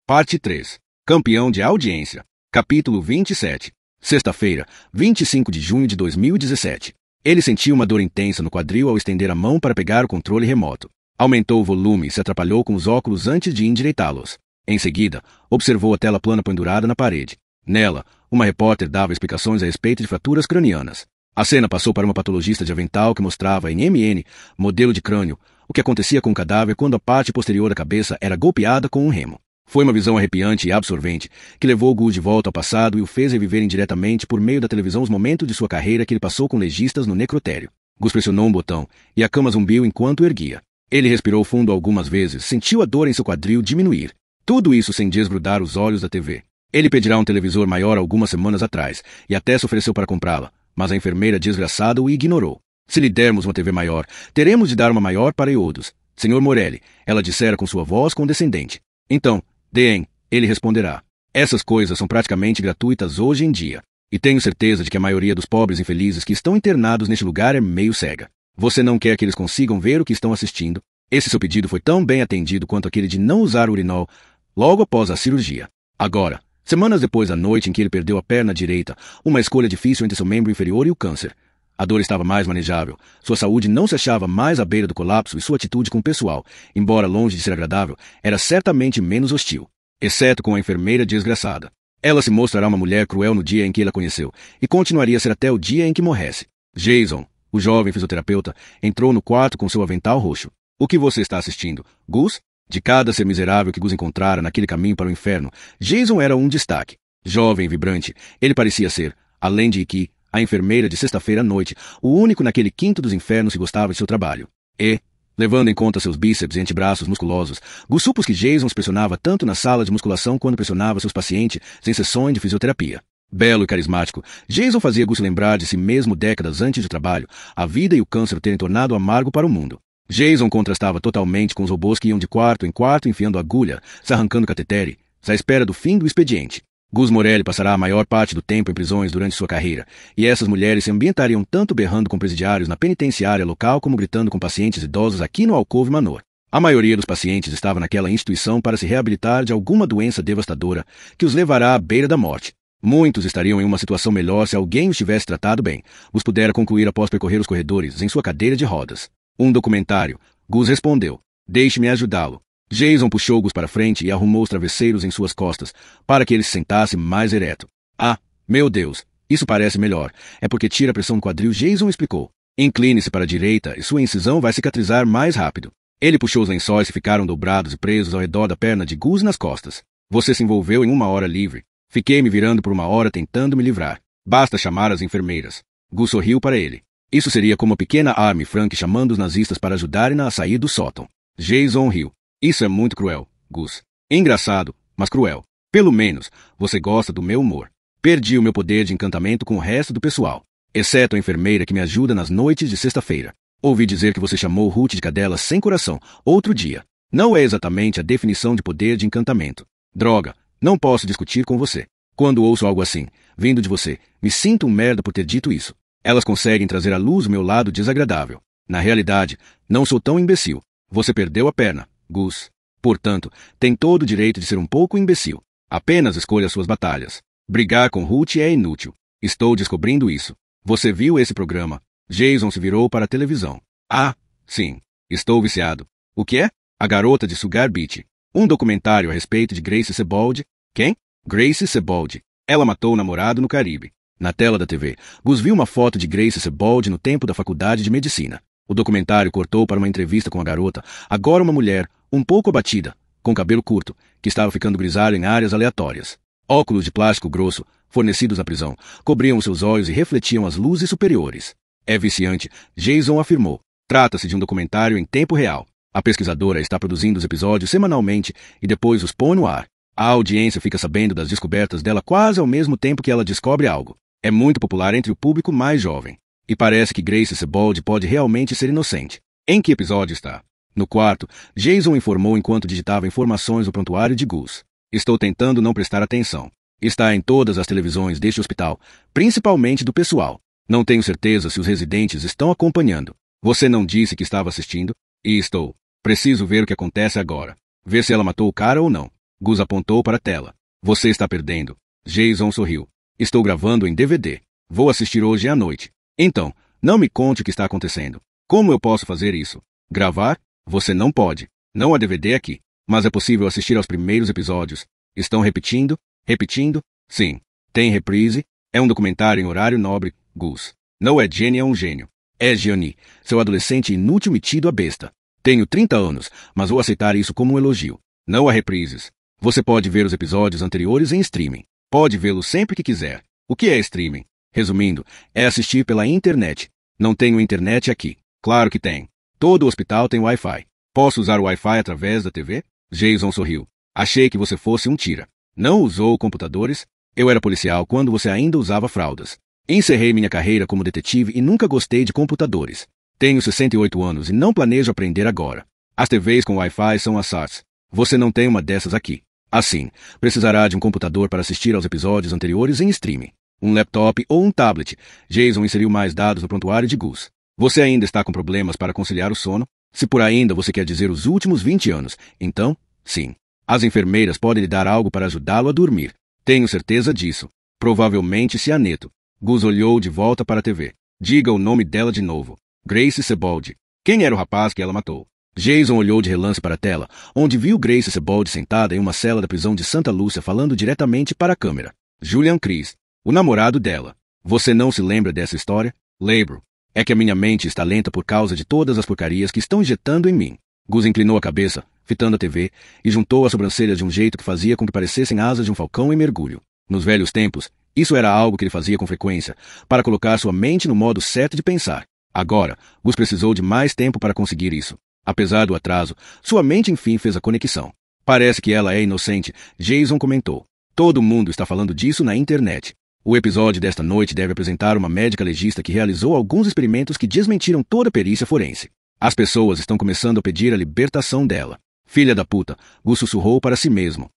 Parte 3. Campeão de audiência. Capítulo 27. Sexta-feira, 25 de junho de 2017. Ele sentiu uma dor intensa no quadril ao estender a mão para pegar o controle remoto. Aumentou o volume e se atrapalhou com os óculos antes de endireitá-los. Em seguida, observou a tela plana pendurada na parede. Nela, uma repórter dava explicações a respeito de fraturas cranianas. A cena passou para uma patologista de avental que mostrava em MN, modelo de crânio, o que acontecia com o cadáver quando a parte posterior da cabeça era golpeada com um remo. Foi uma visão arrepiante e absorvente, que levou Gus de volta ao passado e o fez reviver indiretamente por meio da televisão os momentos de sua carreira que ele passou com legistas no necrotério. Gus pressionou um botão, e a cama zumbiu enquanto erguia. Ele respirou fundo algumas vezes, sentiu a dor em seu quadril diminuir. Tudo isso sem desgrudar os olhos da TV. Ele pedirá um televisor maior algumas semanas atrás, e até se ofereceu para comprá-la, mas a enfermeira desgraçada o ignorou. Se lhe dermos uma TV maior, teremos de dar uma maior para Iodos. Senhor Morelli, ela dissera com sua voz condescendente. Então, Deem, ele responderá. Essas coisas são praticamente gratuitas hoje em dia. E tenho certeza de que a maioria dos pobres infelizes que estão internados neste lugar é meio cega. Você não quer que eles consigam ver o que estão assistindo? Esse seu pedido foi tão bem atendido quanto aquele de não usar urinol logo após a cirurgia. Agora, semanas depois da noite em que ele perdeu a perna direita, uma escolha difícil entre seu membro inferior e o câncer. A dor estava mais manejável, sua saúde não se achava mais à beira do colapso e sua atitude com o pessoal, embora longe de ser agradável, era certamente menos hostil, exceto com a enfermeira desgraçada. Ela se mostrará uma mulher cruel no dia em que ele a conheceu, e continuaria a ser até o dia em que morresse. Jason, o jovem fisioterapeuta, entrou no quarto com seu avental roxo. O que você está assistindo, Gus? De cada ser miserável que Gus encontrara naquele caminho para o inferno, Jason era um destaque. Jovem e vibrante, ele parecia ser, além de Iki, a enfermeira de sexta-feira à noite, o único naquele quinto dos infernos que gostava de seu trabalho. E, levando em conta seus bíceps e antebraços musculosos, Gus supôs que Jason os pressionava tanto na sala de musculação quanto pressionava seus pacientes em sessões de fisioterapia. Belo e carismático, Jason fazia Gus lembrar de si mesmo décadas antes do trabalho, a vida e o câncer terem tornado amargo para o mundo. Jason contrastava totalmente com os robôs que iam de quarto em quarto enfiando agulha, se arrancando catetere, à espera do fim do expediente. Gus Morelli passará a maior parte do tempo em prisões durante sua carreira, e essas mulheres se ambientariam tanto berrando com presidiários na penitenciária local como gritando com pacientes idosos aqui no Alcove Manor. A maioria dos pacientes estava naquela instituição para se reabilitar de alguma doença devastadora que os levará à beira da morte. Muitos estariam em uma situação melhor se alguém os tivesse tratado bem, os pudera concluir após percorrer os corredores em sua cadeira de rodas. Um documentário. Gus respondeu. Deixe-me ajudá-lo. Jason puxou Gus para frente e arrumou os travesseiros em suas costas, para que ele se sentasse mais ereto. Ah, meu Deus, isso parece melhor. É porque tira a pressão no quadril, Jason explicou. Incline-se para a direita e sua incisão vai cicatrizar mais rápido. Ele puxou os lençóis que ficaram dobrados e presos ao redor da perna de Gus nas costas. Você se envolveu em 1 hora livre. Fiquei me virando por 1 hora tentando me livrar. Basta chamar as enfermeiras. Gus sorriu para ele. Isso seria como a pequena Amy Frank chamando os nazistas para ajudarem-na a sair do sótão. Jason riu. Isso é muito cruel, Gus. Engraçado, mas cruel. Pelo menos, você gosta do meu humor. Perdi o meu poder de encantamento com o resto do pessoal, exceto a enfermeira que me ajuda nas noites de sexta-feira. Ouvi dizer que você chamou Ruth de cadela sem coração, outro dia. Não é exatamente a definição de poder de encantamento. Droga, não posso discutir com você. Quando ouço algo assim, vindo de você, me sinto um merda por ter dito isso. Elas conseguem trazer à luz o meu lado desagradável. Na realidade, não sou tão imbecil. Você perdeu a perna, Gus. Portanto, tem todo o direito de ser um pouco imbecil. Apenas escolha suas batalhas. Brigar com Ruth é inútil. Estou descobrindo isso. Você viu esse programa? Jason se virou para a televisão. Ah, sim. Estou viciado. O que é? A Garota de Sugar Beach. Um documentário a respeito de Grace Sebald. Quem? Grace Sebald. Ela matou o namorado no Caribe. Na tela da TV, Gus viu uma foto de Grace Sebald no tempo da faculdade de medicina. O documentário cortou para uma entrevista com a garota, agora uma mulher, um pouco abatida, com cabelo curto, que estava ficando grisalho em áreas aleatórias. Óculos de plástico grosso, fornecidos na prisão, cobriam seus olhos e refletiam as luzes superiores. É viciante, Jason afirmou. Trata-se de um documentário em tempo real. A pesquisadora está produzindo os episódios semanalmente e depois os põe no ar. A audiência fica sabendo das descobertas dela quase ao mesmo tempo que ela descobre algo. É muito popular entre o público mais jovem. E parece que Grace Sebald pode realmente ser inocente. Em que episódio está? No quarto, Jason informou enquanto digitava informações no prontuário de Gus. Estou tentando não prestar atenção. Está em todas as televisões deste hospital, principalmente do pessoal. Não tenho certeza se os residentes estão acompanhando. Você não disse que estava assistindo? E estou. Preciso ver o que acontece agora. Ver se ela matou o cara ou não. Gus apontou para a tela. Você está perdendo. Jason sorriu. Estou gravando em DVD. Vou assistir hoje à noite. Então, não me conte o que está acontecendo. Como eu posso fazer isso? Gravar? Você não pode. Não há DVD aqui. Mas é possível assistir aos primeiros episódios. Estão repetindo? Repetindo? Sim. Tem reprise? É um documentário em horário nobre, Gus. Não é Jenny, é um gênio. É Gianni, seu adolescente inútil metido a besta. Tenho 30 anos, mas vou aceitar isso como um elogio. Não há reprises. Você pode ver os episódios anteriores em streaming. Pode vê-los sempre que quiser. O que é streaming? Resumindo, é assistir pela internet. Não tenho internet aqui. Claro que tem. Todo o hospital tem Wi-Fi. Posso usar o Wi-Fi através da TV? Jason sorriu. Achei que você fosse um tira. Não usou computadores? Eu era policial quando você ainda usava fraldas. Encerrei minha carreira como detetive e nunca gostei de computadores. Tenho 68 anos e não planejo aprender agora. As TVs com Wi-Fi são as SARS. Você não tem uma dessas aqui. Assim, precisará de um computador para assistir aos episódios anteriores em streaming. Um laptop ou um tablet. Jason inseriu mais dados no prontuário de Gus. Você ainda está com problemas para conciliar o sono? Se por ainda você quer dizer os últimos 20 anos, então, sim. As enfermeiras podem lhe dar algo para ajudá-lo a dormir. Tenho certeza disso. Provavelmente cianeto. Gus olhou de volta para a TV. Diga o nome dela de novo. Grace Sebald. Quem era o rapaz que ela matou? Jason olhou de relance para a tela, onde viu Grace Sebald sentada em uma cela da prisão de Santa Lúcia falando diretamente para a câmera. Julian Chris, o namorado dela. Você não se lembra dessa história? Lembro. É que a minha mente está lenta por causa de todas as porcarias que estão injetando em mim. Gus inclinou a cabeça, fitando a TV, e juntou as sobrancelhas de um jeito que fazia com que parecessem asas de um falcão em mergulho. Nos velhos tempos, isso era algo que ele fazia com frequência, para colocar sua mente no modo certo de pensar. Agora, Gus precisou de mais tempo para conseguir isso. Apesar do atraso, sua mente enfim fez a conexão. Parece que ela é inocente, Jason comentou. Todo mundo está falando disso na internet. O episódio desta noite deve apresentar uma médica legista que realizou alguns experimentos que desmentiram toda a perícia forense. As pessoas estão começando a pedir a libertação dela. Filha da puta, Gus sussurrou para si mesmo.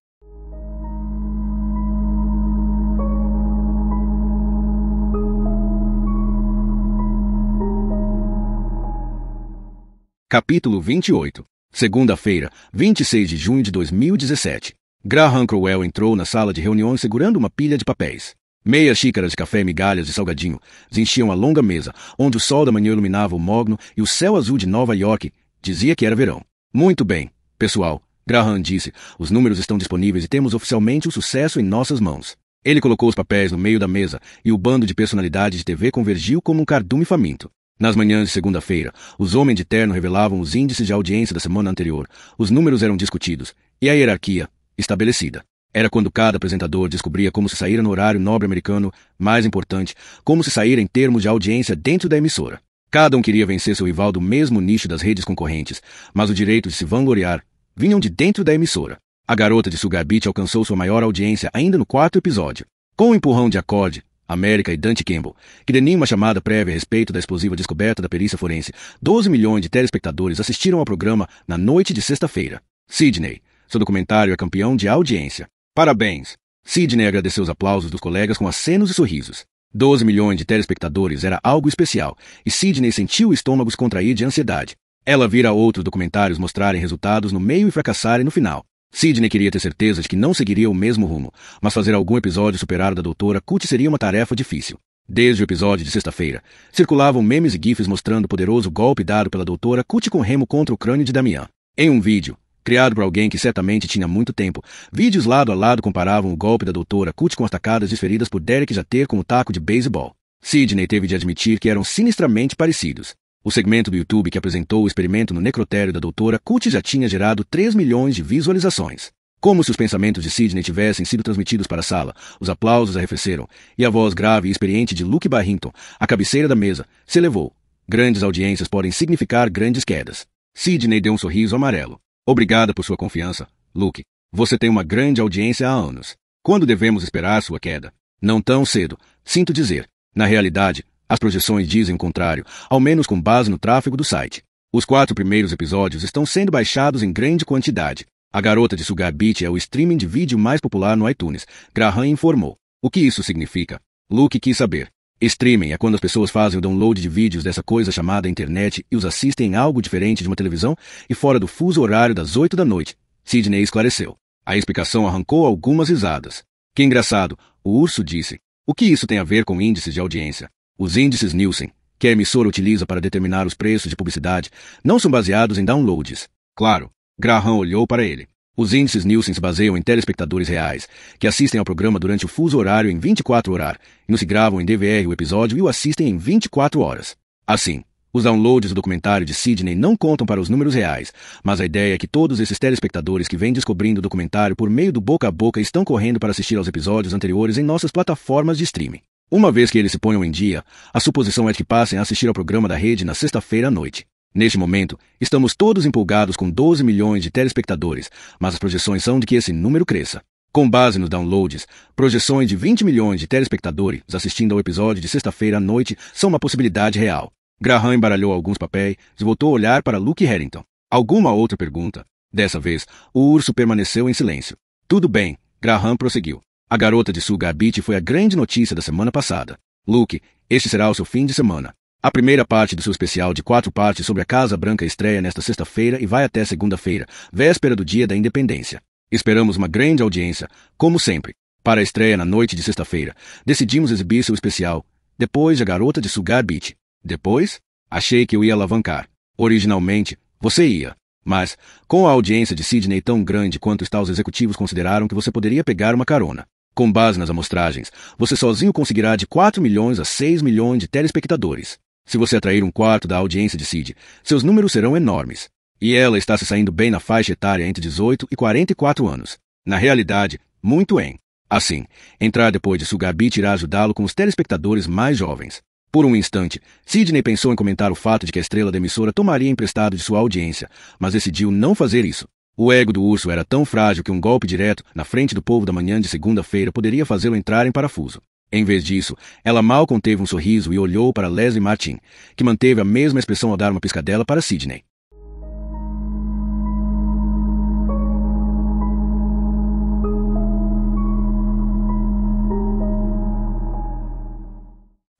Capítulo 28. Segunda-feira, 26 de junho de 2017. Graham Crowell entrou na sala de reuniões segurando uma pilha de papéis. Meias xícaras de café e migalhas de salgadinho enchiam a longa mesa, onde o sol da manhã iluminava o mogno e o céu azul de Nova York dizia que era verão. Muito bem, pessoal, Graham disse, os números estão disponíveis e temos oficialmente o sucesso em nossas mãos. Ele colocou os papéis no meio da mesa e o bando de personalidades de TV convergiu como um cardume faminto. Nas manhãs de segunda-feira, os homens de terno revelavam os índices de audiência da semana anterior, os números eram discutidos, e a hierarquia, estabelecida. Era quando cada apresentador descobria como se saíra no horário nobre americano, mais importante, como se saíra em termos de audiência dentro da emissora. Cada um queria vencer seu rival do mesmo nicho das redes concorrentes, mas o direito de se vangloriar vinham de dentro da emissora. A garota de Sugar Beach alcançou sua maior audiência ainda no quarto episódio. Com o empurrão de acorde, América e Dante Campbell, que de nenhuma chamada prévia a respeito da explosiva descoberta da perícia forense, 12 milhões de telespectadores assistiram ao programa na noite de sexta-feira. Sidney, seu documentário é campeão de audiência. Parabéns! Sidney agradeceu os aplausos dos colegas com acenos e sorrisos. 12 milhões de telespectadores era algo especial, e Sidney sentiu o estômago se contrair de ansiedade. Ela vira outros documentários mostrarem resultados no meio e fracassarem no final. Sidney queria ter certeza de que não seguiria o mesmo rumo, mas fazer algum episódio superar o da doutora Cut seria uma tarefa difícil. Desde o episódio de sexta-feira, circulavam memes e gifs mostrando o poderoso golpe dado pela doutora Cut com remo contra o crânio de Damian. Em um vídeo, criado por alguém que certamente tinha muito tempo, vídeos lado a lado comparavam o golpe da doutora Cut com as tacadas desferidas por Derek Jeter com o taco de beisebol. Sidney teve de admitir que eram sinistramente parecidos. O segmento do YouTube que apresentou o experimento no necrotério da doutora Cut já tinha gerado 3 milhões de visualizações. Como se os pensamentos de Sidney tivessem sido transmitidos para a sala, os aplausos arrefeceram, e a voz grave e experiente de Luke Barrington, à cabeceira da mesa, se elevou. Grandes audiências podem significar grandes quedas. Sidney deu um sorriso amarelo. Obrigada por sua confiança, Luke. Você tem uma grande audiência há anos. Quando devemos esperar sua queda? Não tão cedo, sinto dizer. Na realidade, as projeções dizem o contrário, ao menos com base no tráfego do site. Os 4 primeiros episódios estão sendo baixados em grande quantidade. A garota de Sugar Beach é o streaming de vídeo mais popular no iTunes, Graham informou. O que isso significa? Luke quis saber. Streaming é quando as pessoas fazem o download de vídeos dessa coisa chamada internet e os assistem em algo diferente de uma televisão e fora do fuso horário das 8 da noite. Sidney esclareceu. A explicação arrancou algumas risadas. Que engraçado, o urso disse. O que isso tem a ver com índices de audiência? Os índices Nielsen, que a emissora utiliza para determinar os preços de publicidade, não são baseados em downloads. Claro, Graham olhou para ele. Os índices Nielsen se baseiam em telespectadores reais, que assistem ao programa durante o fuso horário em 24 horas, e nos gravam em DVR o episódio e o assistem em 24 horas. Assim, os downloads do documentário de Sidney não contam para os números reais, mas a ideia é que todos esses telespectadores que vêm descobrindo o documentário por meio do boca a boca estão correndo para assistir aos episódios anteriores em nossas plataformas de streaming. Uma vez que eles se ponham em dia, a suposição é que passem a assistir ao programa da rede na sexta-feira à noite. Neste momento, estamos todos empolgados com 12 milhões de telespectadores, mas as projeções são de que esse número cresça. Com base nos downloads, projeções de 20 milhões de telespectadores assistindo ao episódio de sexta-feira à noite são uma possibilidade real. Graham embaralhou alguns papéis e voltou a olhar para Luke Harrington. Alguma outra pergunta? Dessa vez, o urso permaneceu em silêncio. Tudo bem, Graham prosseguiu. A garota de Sugar Beach foi a grande notícia da semana passada. Luke, este será o seu fim de semana. A primeira parte do seu especial de 4 partes sobre a Casa Branca estreia nesta sexta-feira e vai até segunda-feira, véspera do Dia da Independência. Esperamos uma grande audiência, como sempre. Para a estreia na noite de sexta-feira, decidimos exibir seu especial, depois de A Garota de Sugar Beach. Depois? Achei que eu ia alavancar. Originalmente, você ia. Mas, com a audiência de Sidney tão grande quanto está, os executivos consideraram que você poderia pegar uma carona. Com base nas amostragens, você sozinho conseguirá de 4 milhões a 6 milhões de telespectadores. Se você atrair um quarto da audiência de Sid, seus números serão enormes. E ela está se saindo bem na faixa etária entre 18 e 44 anos. Na realidade, muito em. Assim, entrar depois de Sugar Beach irá ajudá-lo com os telespectadores mais jovens. Por um instante, Sidney pensou em comentar o fato de que a estrela da emissora tomaria emprestado de sua audiência, mas decidiu não fazer isso. O ego do urso era tão frágil que um golpe direto, na frente do povo da manhã de segunda-feira, poderia fazê-lo entrar em parafuso. Em vez disso, ela mal conteve um sorriso e olhou para Leslie Martin, que manteve a mesma expressão ao dar uma piscadela para Sidney.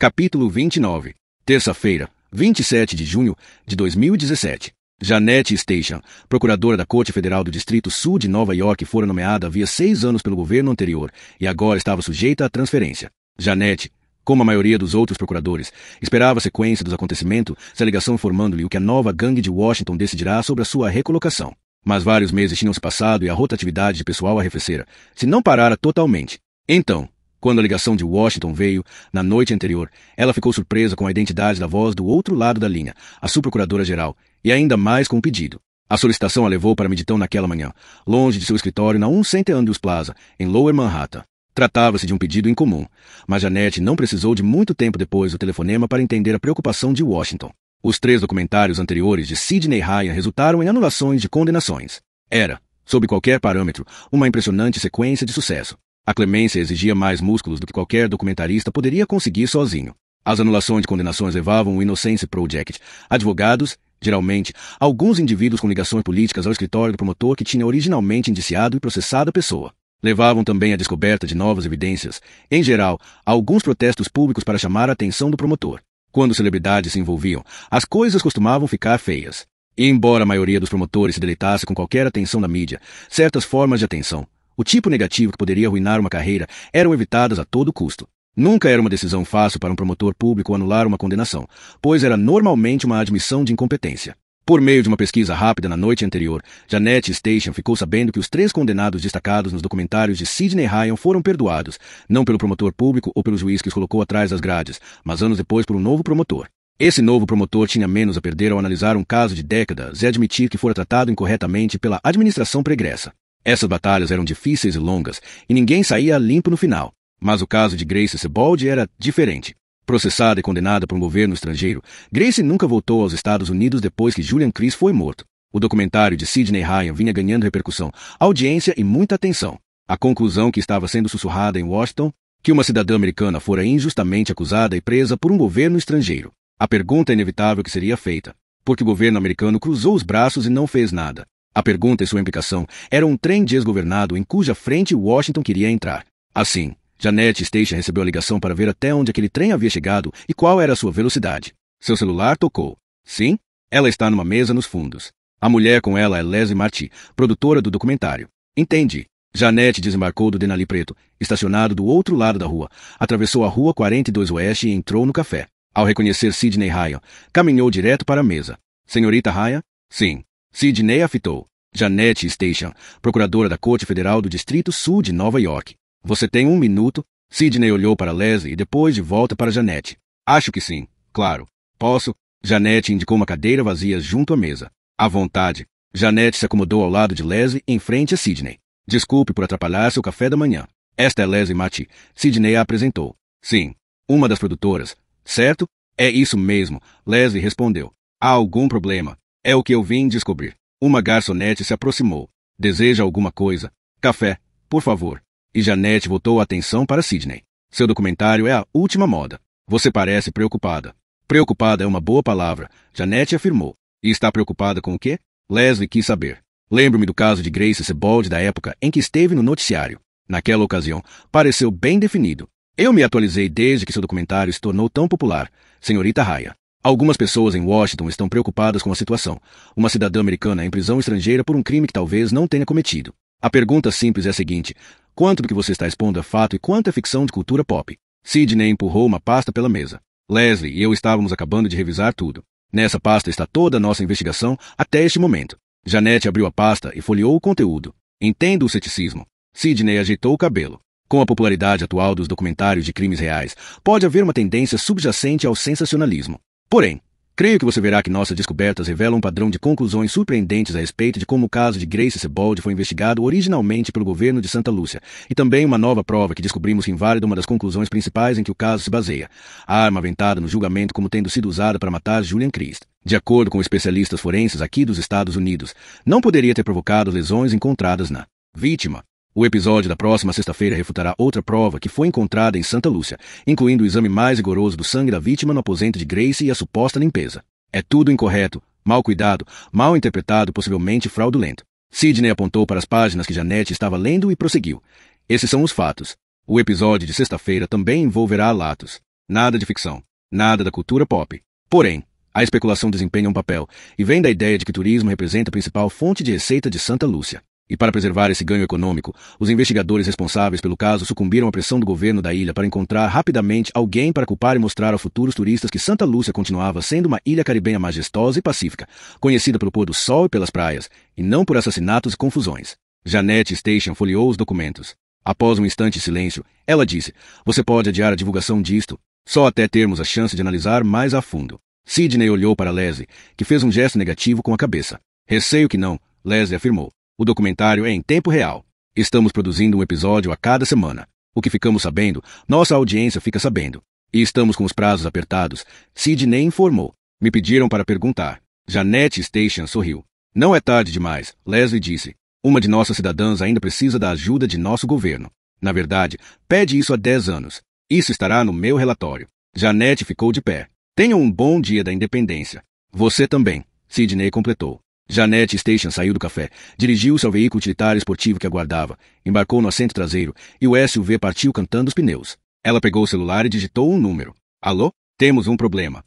Capítulo 29. Terça-feira, 27 de junho de 2017. Janete Station, procuradora da Corte Federal do Distrito Sul de Nova York, fora nomeada havia 6 anos pelo governo anterior e agora estava sujeita à transferência. Janete, como a maioria dos outros procuradores, esperava a sequência dos acontecimentos, se a alegação informando-lhe o que a nova gangue de Washington decidirá sobre a sua recolocação. Mas vários meses tinham se passado e a rotatividade de pessoal arrefecera, se não parara totalmente. Então, quando a ligação de Washington veio, na noite anterior, ela ficou surpresa com a identidade da voz do outro lado da linha, a subprocuradora-geral, e ainda mais com o pedido. A solicitação a levou para Midtown naquela manhã, longe de seu escritório na 100 Andrews Plaza, em Lower Manhattan. Tratava-se de um pedido incomum, mas Janete não precisou de muito tempo depois do telefonema para entender a preocupação de Washington. Os 3 documentários anteriores de Sidney Ryan resultaram em anulações de condenações. Era, sob qualquer parâmetro, uma impressionante sequência de sucesso. A clemência exigia mais músculos do que qualquer documentarista poderia conseguir sozinho. As anulações de condenações levavam o Innocence Project, advogados, geralmente, alguns indivíduos com ligações políticas ao escritório do promotor que tinha originalmente indiciado e processado a pessoa. Levavam também à descoberta de novas evidências, em geral, a alguns protestos públicos para chamar a atenção do promotor. Quando celebridades se envolviam, as coisas costumavam ficar feias. E embora a maioria dos promotores se deleitasse com qualquer atenção da mídia, certas formas de atenção, o tipo negativo que poderia arruinar uma carreira, eram evitadas a todo custo. Nunca era uma decisão fácil para um promotor público anular uma condenação, pois era normalmente uma admissão de incompetência. Por meio de uma pesquisa rápida na noite anterior, Janete Station ficou sabendo que os 3 condenados destacados nos documentários de Sidney Ryan foram perdoados, não pelo promotor público ou pelo juiz que os colocou atrás das grades, mas anos depois por um novo promotor. Esse novo promotor tinha menos a perder ao analisar um caso de décadas e admitir que fora tratado incorretamente pela administração pregressa. Essas batalhas eram difíceis e longas, e ninguém saía limpo no final. Mas o caso de Grace Sebald era diferente. Processada e condenada por um governo estrangeiro, Grace nunca voltou aos Estados Unidos depois que Julian Chris foi morto. O documentário de Sidney Ryan vinha ganhando repercussão, audiência e muita atenção. A conclusão que estava sendo sussurrada em Washington, que uma cidadã americana fora injustamente acusada e presa por um governo estrangeiro. A pergunta inevitável que seria feita, porque o governo americano cruzou os braços e não fez nada. A pergunta e sua implicação era um trem desgovernado em cuja frente Washington queria entrar. Assim, Janete Station recebeu a ligação para ver até onde aquele trem havia chegado e qual era a sua velocidade. Seu celular tocou. Sim, ela está numa mesa nos fundos. A mulher com ela é Leslie Marty, produtora do documentário. Entendi. Janete desembarcou do Denali Preto, estacionado do outro lado da rua, atravessou a rua 42 Oeste e entrou no café. Ao reconhecer Sidney Ryan, caminhou direto para a mesa. Senhorita Ryan? Sim. Sidney a fitou. Janete Station, procuradora da Corte Federal do Distrito Sul de Nova York. Você tem 1 minuto? Sidney olhou para Leslie e depois de volta para Janete. Acho que sim, claro. Posso? Janete indicou uma cadeira vazia junto à mesa. À vontade. Janete se acomodou ao lado de Leslie, em frente a Sidney. Desculpe por atrapalhar seu café da manhã. Esta é Leslie Marty. Sidney a apresentou. Sim, uma das produtoras. Certo? É isso mesmo, Leslie respondeu. Há algum problema? É o que eu vim descobrir. Uma garçonete se aproximou. Deseja alguma coisa? Café, por favor. E Janete voltou a atenção para Sidney. Seu documentário é a última moda. Você parece preocupada. Preocupada é uma boa palavra, Janete afirmou. E está preocupada com o quê? Leslie quis saber. Lembro-me do caso de Grace Sebald da época em que esteve no noticiário. Naquela ocasião, pareceu bem definido. Eu me atualizei desde que seu documentário se tornou tão popular, senhorita Ryan. Algumas pessoas em Washington estão preocupadas com a situação. Uma cidadã americana em prisão estrangeira por um crime que talvez não tenha cometido. A pergunta simples é a seguinte: quanto do que você está expondo é fato e quanto é ficção de cultura pop? Sidney empurrou uma pasta pela mesa. Leslie e eu estávamos acabando de revisar tudo. Nessa pasta está toda a nossa investigação até este momento. Janete abriu a pasta e folheou o conteúdo. Entendo o ceticismo. Sidney ajeitou o cabelo. Com a popularidade atual dos documentários de crimes reais, pode haver uma tendência subjacente ao sensacionalismo. Porém, creio que você verá que nossas descobertas revelam um padrão de conclusões surpreendentes a respeito de como o caso de Grace Sebald foi investigado originalmente pelo governo de Santa Lúcia, e também uma nova prova que descobrimos que inválida uma das conclusões principais em que o caso se baseia: a arma aventada no julgamento como tendo sido usada para matar Julian Christ. De acordo com especialistas forenses aqui dos Estados Unidos, não poderia ter provocado lesões encontradas na vítima. O episódio da próxima sexta-feira refutará outra prova que foi encontrada em Santa Lúcia, incluindo o exame mais rigoroso do sangue da vítima no aposento de Grace e a suposta limpeza. É tudo incorreto, mal cuidado, mal interpretado, possivelmente fraudulento. Sidney apontou para as páginas que Janete estava lendo e prosseguiu. Esses são os fatos. O episódio de sexta-feira também envolverá latos. Nada de ficção. Nada da cultura pop. Porém, A especulação desempenha um papel, e vem da ideia de que o turismo representa a principal fonte de receita de Santa Lúcia. E para preservar esse ganho econômico, os investigadores responsáveis pelo caso sucumbiram à pressão do governo da ilha para encontrar rapidamente alguém para culpar e mostrar a futuros turistas que Santa Lúcia continuava sendo uma ilha caribenha majestosa e pacífica, conhecida pelo pôr do sol e pelas praias, e não por assassinatos e confusões. Janet Station folheou os documentos. Após um instante de silêncio, ela disse: "Você pode adiar a divulgação disto, só até termos a chance de analisar mais a fundo." Sidney olhou para Leslie, que fez um gesto negativo com a cabeça. "Receio que não", Leslie afirmou. "O documentário é em tempo real. Estamos produzindo um episódio a cada semana. O que ficamos sabendo, nossa audiência fica sabendo. E estamos com os prazos apertados", Sidney informou. "Me pediram para perguntar." Janet Station sorriu. "Não é tarde demais", Leslie disse. "Uma de nossas cidadãs ainda precisa da ajuda de nosso governo. Na verdade, pede isso há 10 anos. Isso estará no meu relatório." Janet ficou de pé. "Tenham um bom dia da independência." "Você também", Sidney completou. Janet Station saiu do café, dirigiu-se ao veículo utilitário esportivo que aguardava, embarcou no assento traseiro e o SUV partiu cantando os pneus. Ela pegou o celular e digitou um número. "Alô? Temos um problema."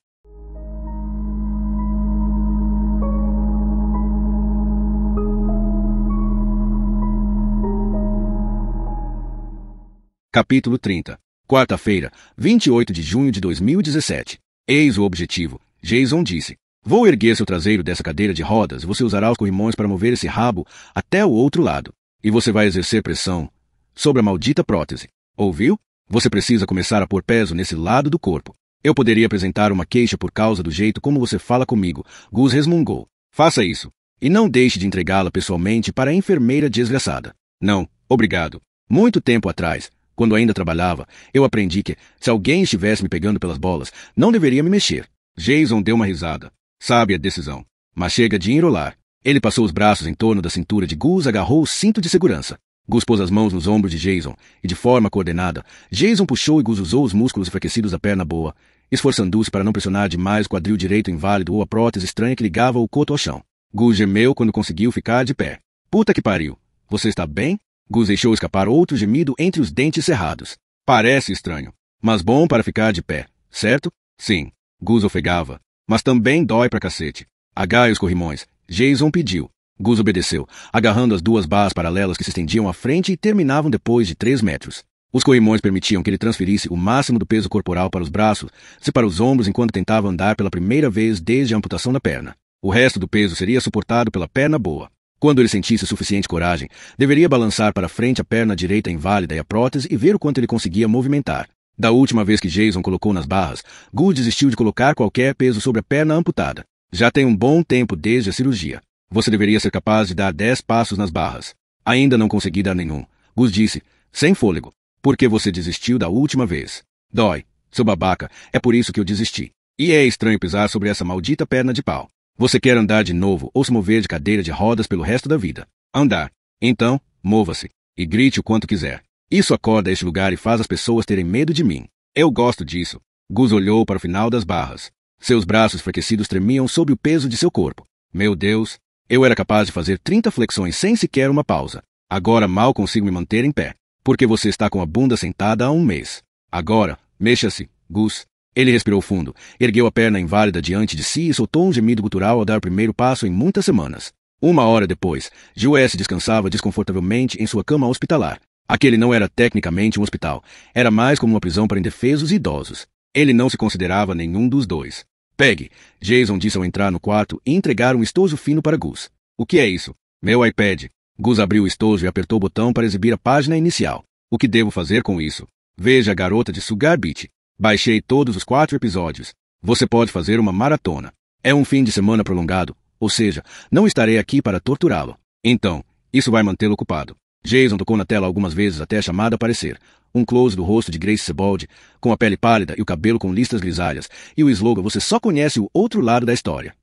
Capítulo 30. Quarta-feira, 28 de junho de 2017. "Eis o objetivo", Jason disse. "Vou erguer seu traseiro dessa cadeira de rodas e você usará os corrimões para mover esse rabo até o outro lado. E você vai exercer pressão sobre a maldita prótese. Ouviu? Você precisa começar a pôr peso nesse lado do corpo. Eu poderia apresentar uma queixa por causa do jeito como você fala comigo", Gus resmungou. "Faça isso. E não deixe de entregá-la pessoalmente para a enfermeira desgraçada." "Não, obrigado. Muito tempo atrás, quando ainda trabalhava, eu aprendi que, se alguém estivesse me pegando pelas bolas, não deveria me mexer." Jason deu uma risada. "Sabe a decisão. Mas chega de enrolar." Ele passou os braços em torno da cintura de Gus e agarrou o cinto de segurança. Gus pôs as mãos nos ombros de Jason, e de forma coordenada, Jason puxou e Gus usou os músculos enfraquecidos da perna boa, esforçando-se para não pressionar demais o quadril direito inválido ou a prótese estranha que ligava o coto ao chão. Gus gemeu quando conseguiu ficar de pé. "Puta que pariu. Você está bem?" Gus deixou escapar outro gemido entre os dentes cerrados. "Parece estranho, mas bom para ficar de pé, certo?" "Sim." Gus ofegava. "Mas também dói pra cacete." "Agarre os corrimões", Jason pediu. Gus obedeceu, agarrando as duas barras paralelas que se estendiam à frente e terminavam depois de 3 metros. Os corrimões permitiam que ele transferisse o máximo do peso corporal para os braços e para os ombros enquanto tentava andar pela primeira vez desde a amputação da perna. O resto do peso seria suportado pela perna boa. Quando ele sentisse suficiente coragem, deveria balançar para frente a perna direita inválida e a prótese e ver o quanto ele conseguia movimentar. Da última vez que Jason colocou nas barras, Gus desistiu de colocar qualquer peso sobre a perna amputada. "Já tem um bom tempo desde a cirurgia. Você deveria ser capaz de dar 10 passos nas barras." "Ainda não consegui dar nenhum", Gus disse, sem fôlego. "Por que você desistiu da última vez?" "Dói, seu babaca, é por isso que eu desisti. E é estranho pisar sobre essa maldita perna de pau. Você quer andar de novo ou se mover de cadeira de rodas pelo resto da vida?" "Andar." "Então, mova-se. E grite o quanto quiser. Isso acorda este lugar e faz as pessoas terem medo de mim. Eu gosto disso." Gus olhou para o final das barras. Seus braços enfraquecidos tremiam sob o peso de seu corpo. "Meu Deus, eu era capaz de fazer 30 flexões sem sequer uma pausa. Agora mal consigo me manter em pé. Porque você está com a bunda sentada há um mês. Agora, mexa-se, Gus." Ele respirou fundo, ergueu a perna inválida diante de si e soltou um gemido gutural ao dar o primeiro passo em muitas semanas. 1 hora depois, Joyce descansava desconfortavelmente em sua cama hospitalar. Aquele não era tecnicamente um hospital. Era mais como uma prisão para indefesos e idosos. Ele não se considerava nenhum dos dois. "Pegue", Jason disse ao entrar no quarto e entregar um estojo fino para Gus. "O que é isso?" "Meu iPad." Gus abriu o estojo e apertou o botão para exibir a página inicial. "O que devo fazer com isso?" "Veja a garota de Sugar Beach. Baixei todos os 4 episódios. Você pode fazer uma maratona. É um fim de semana prolongado, ou seja, não estarei aqui para torturá-lo. Então, isso vai mantê-lo ocupado." Jason tocou na tela algumas vezes até a chamada aparecer. Um close do rosto de Grace Sebald, com a pele pálida e o cabelo com listas grisalhas, e o slogan "Você só conhece o outro lado da história."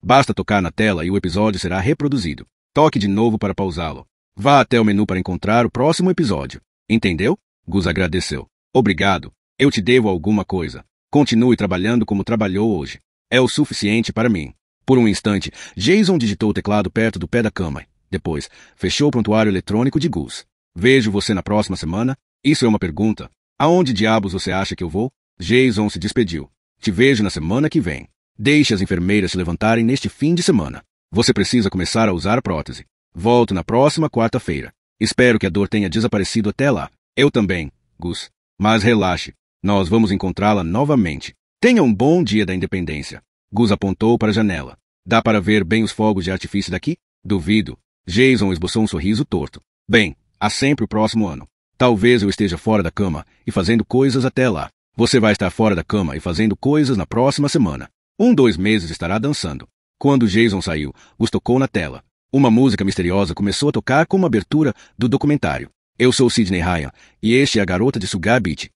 Basta tocar na tela e o episódio será reproduzido. Toque de novo para pausá-lo. Vá até o menu para encontrar o próximo episódio. Entendeu? Gus agradeceu. "Obrigado. Eu te devo alguma coisa. Continue trabalhando como trabalhou hoje. É o suficiente para mim." Por um instante, Jason digitou o teclado perto do pé da cama. Depois, fechou o prontuário eletrônico de Gus. "Vejo você na próxima semana?" "Isso é uma pergunta. Aonde diabos você acha que eu vou?" Jason se despediu. "Te vejo na semana que vem." Deixe as enfermeiras se levantarem neste fim de semana. Você precisa começar a usar a prótese. Volto na próxima quarta-feira. Espero que a dor tenha desaparecido até lá. Eu também, Gus. Mas relaxe. Nós vamos encontrá-la novamente. Tenha um bom dia da independência. Gus apontou para a janela. Dá para ver bem os fogos de artifício daqui? Duvido. Jason esboçou um sorriso torto. Bem, há sempre o próximo ano. Talvez eu esteja fora da cama e fazendo coisas até lá. Você vai estar fora da cama e fazendo coisas na próxima semana. 2 meses estará dançando. Quando Jason saiu, Gus tocou na tela. Uma música misteriosa começou a tocar como abertura do documentário. Eu sou Sidney Ryan, e este é a garota de Sugar Beach.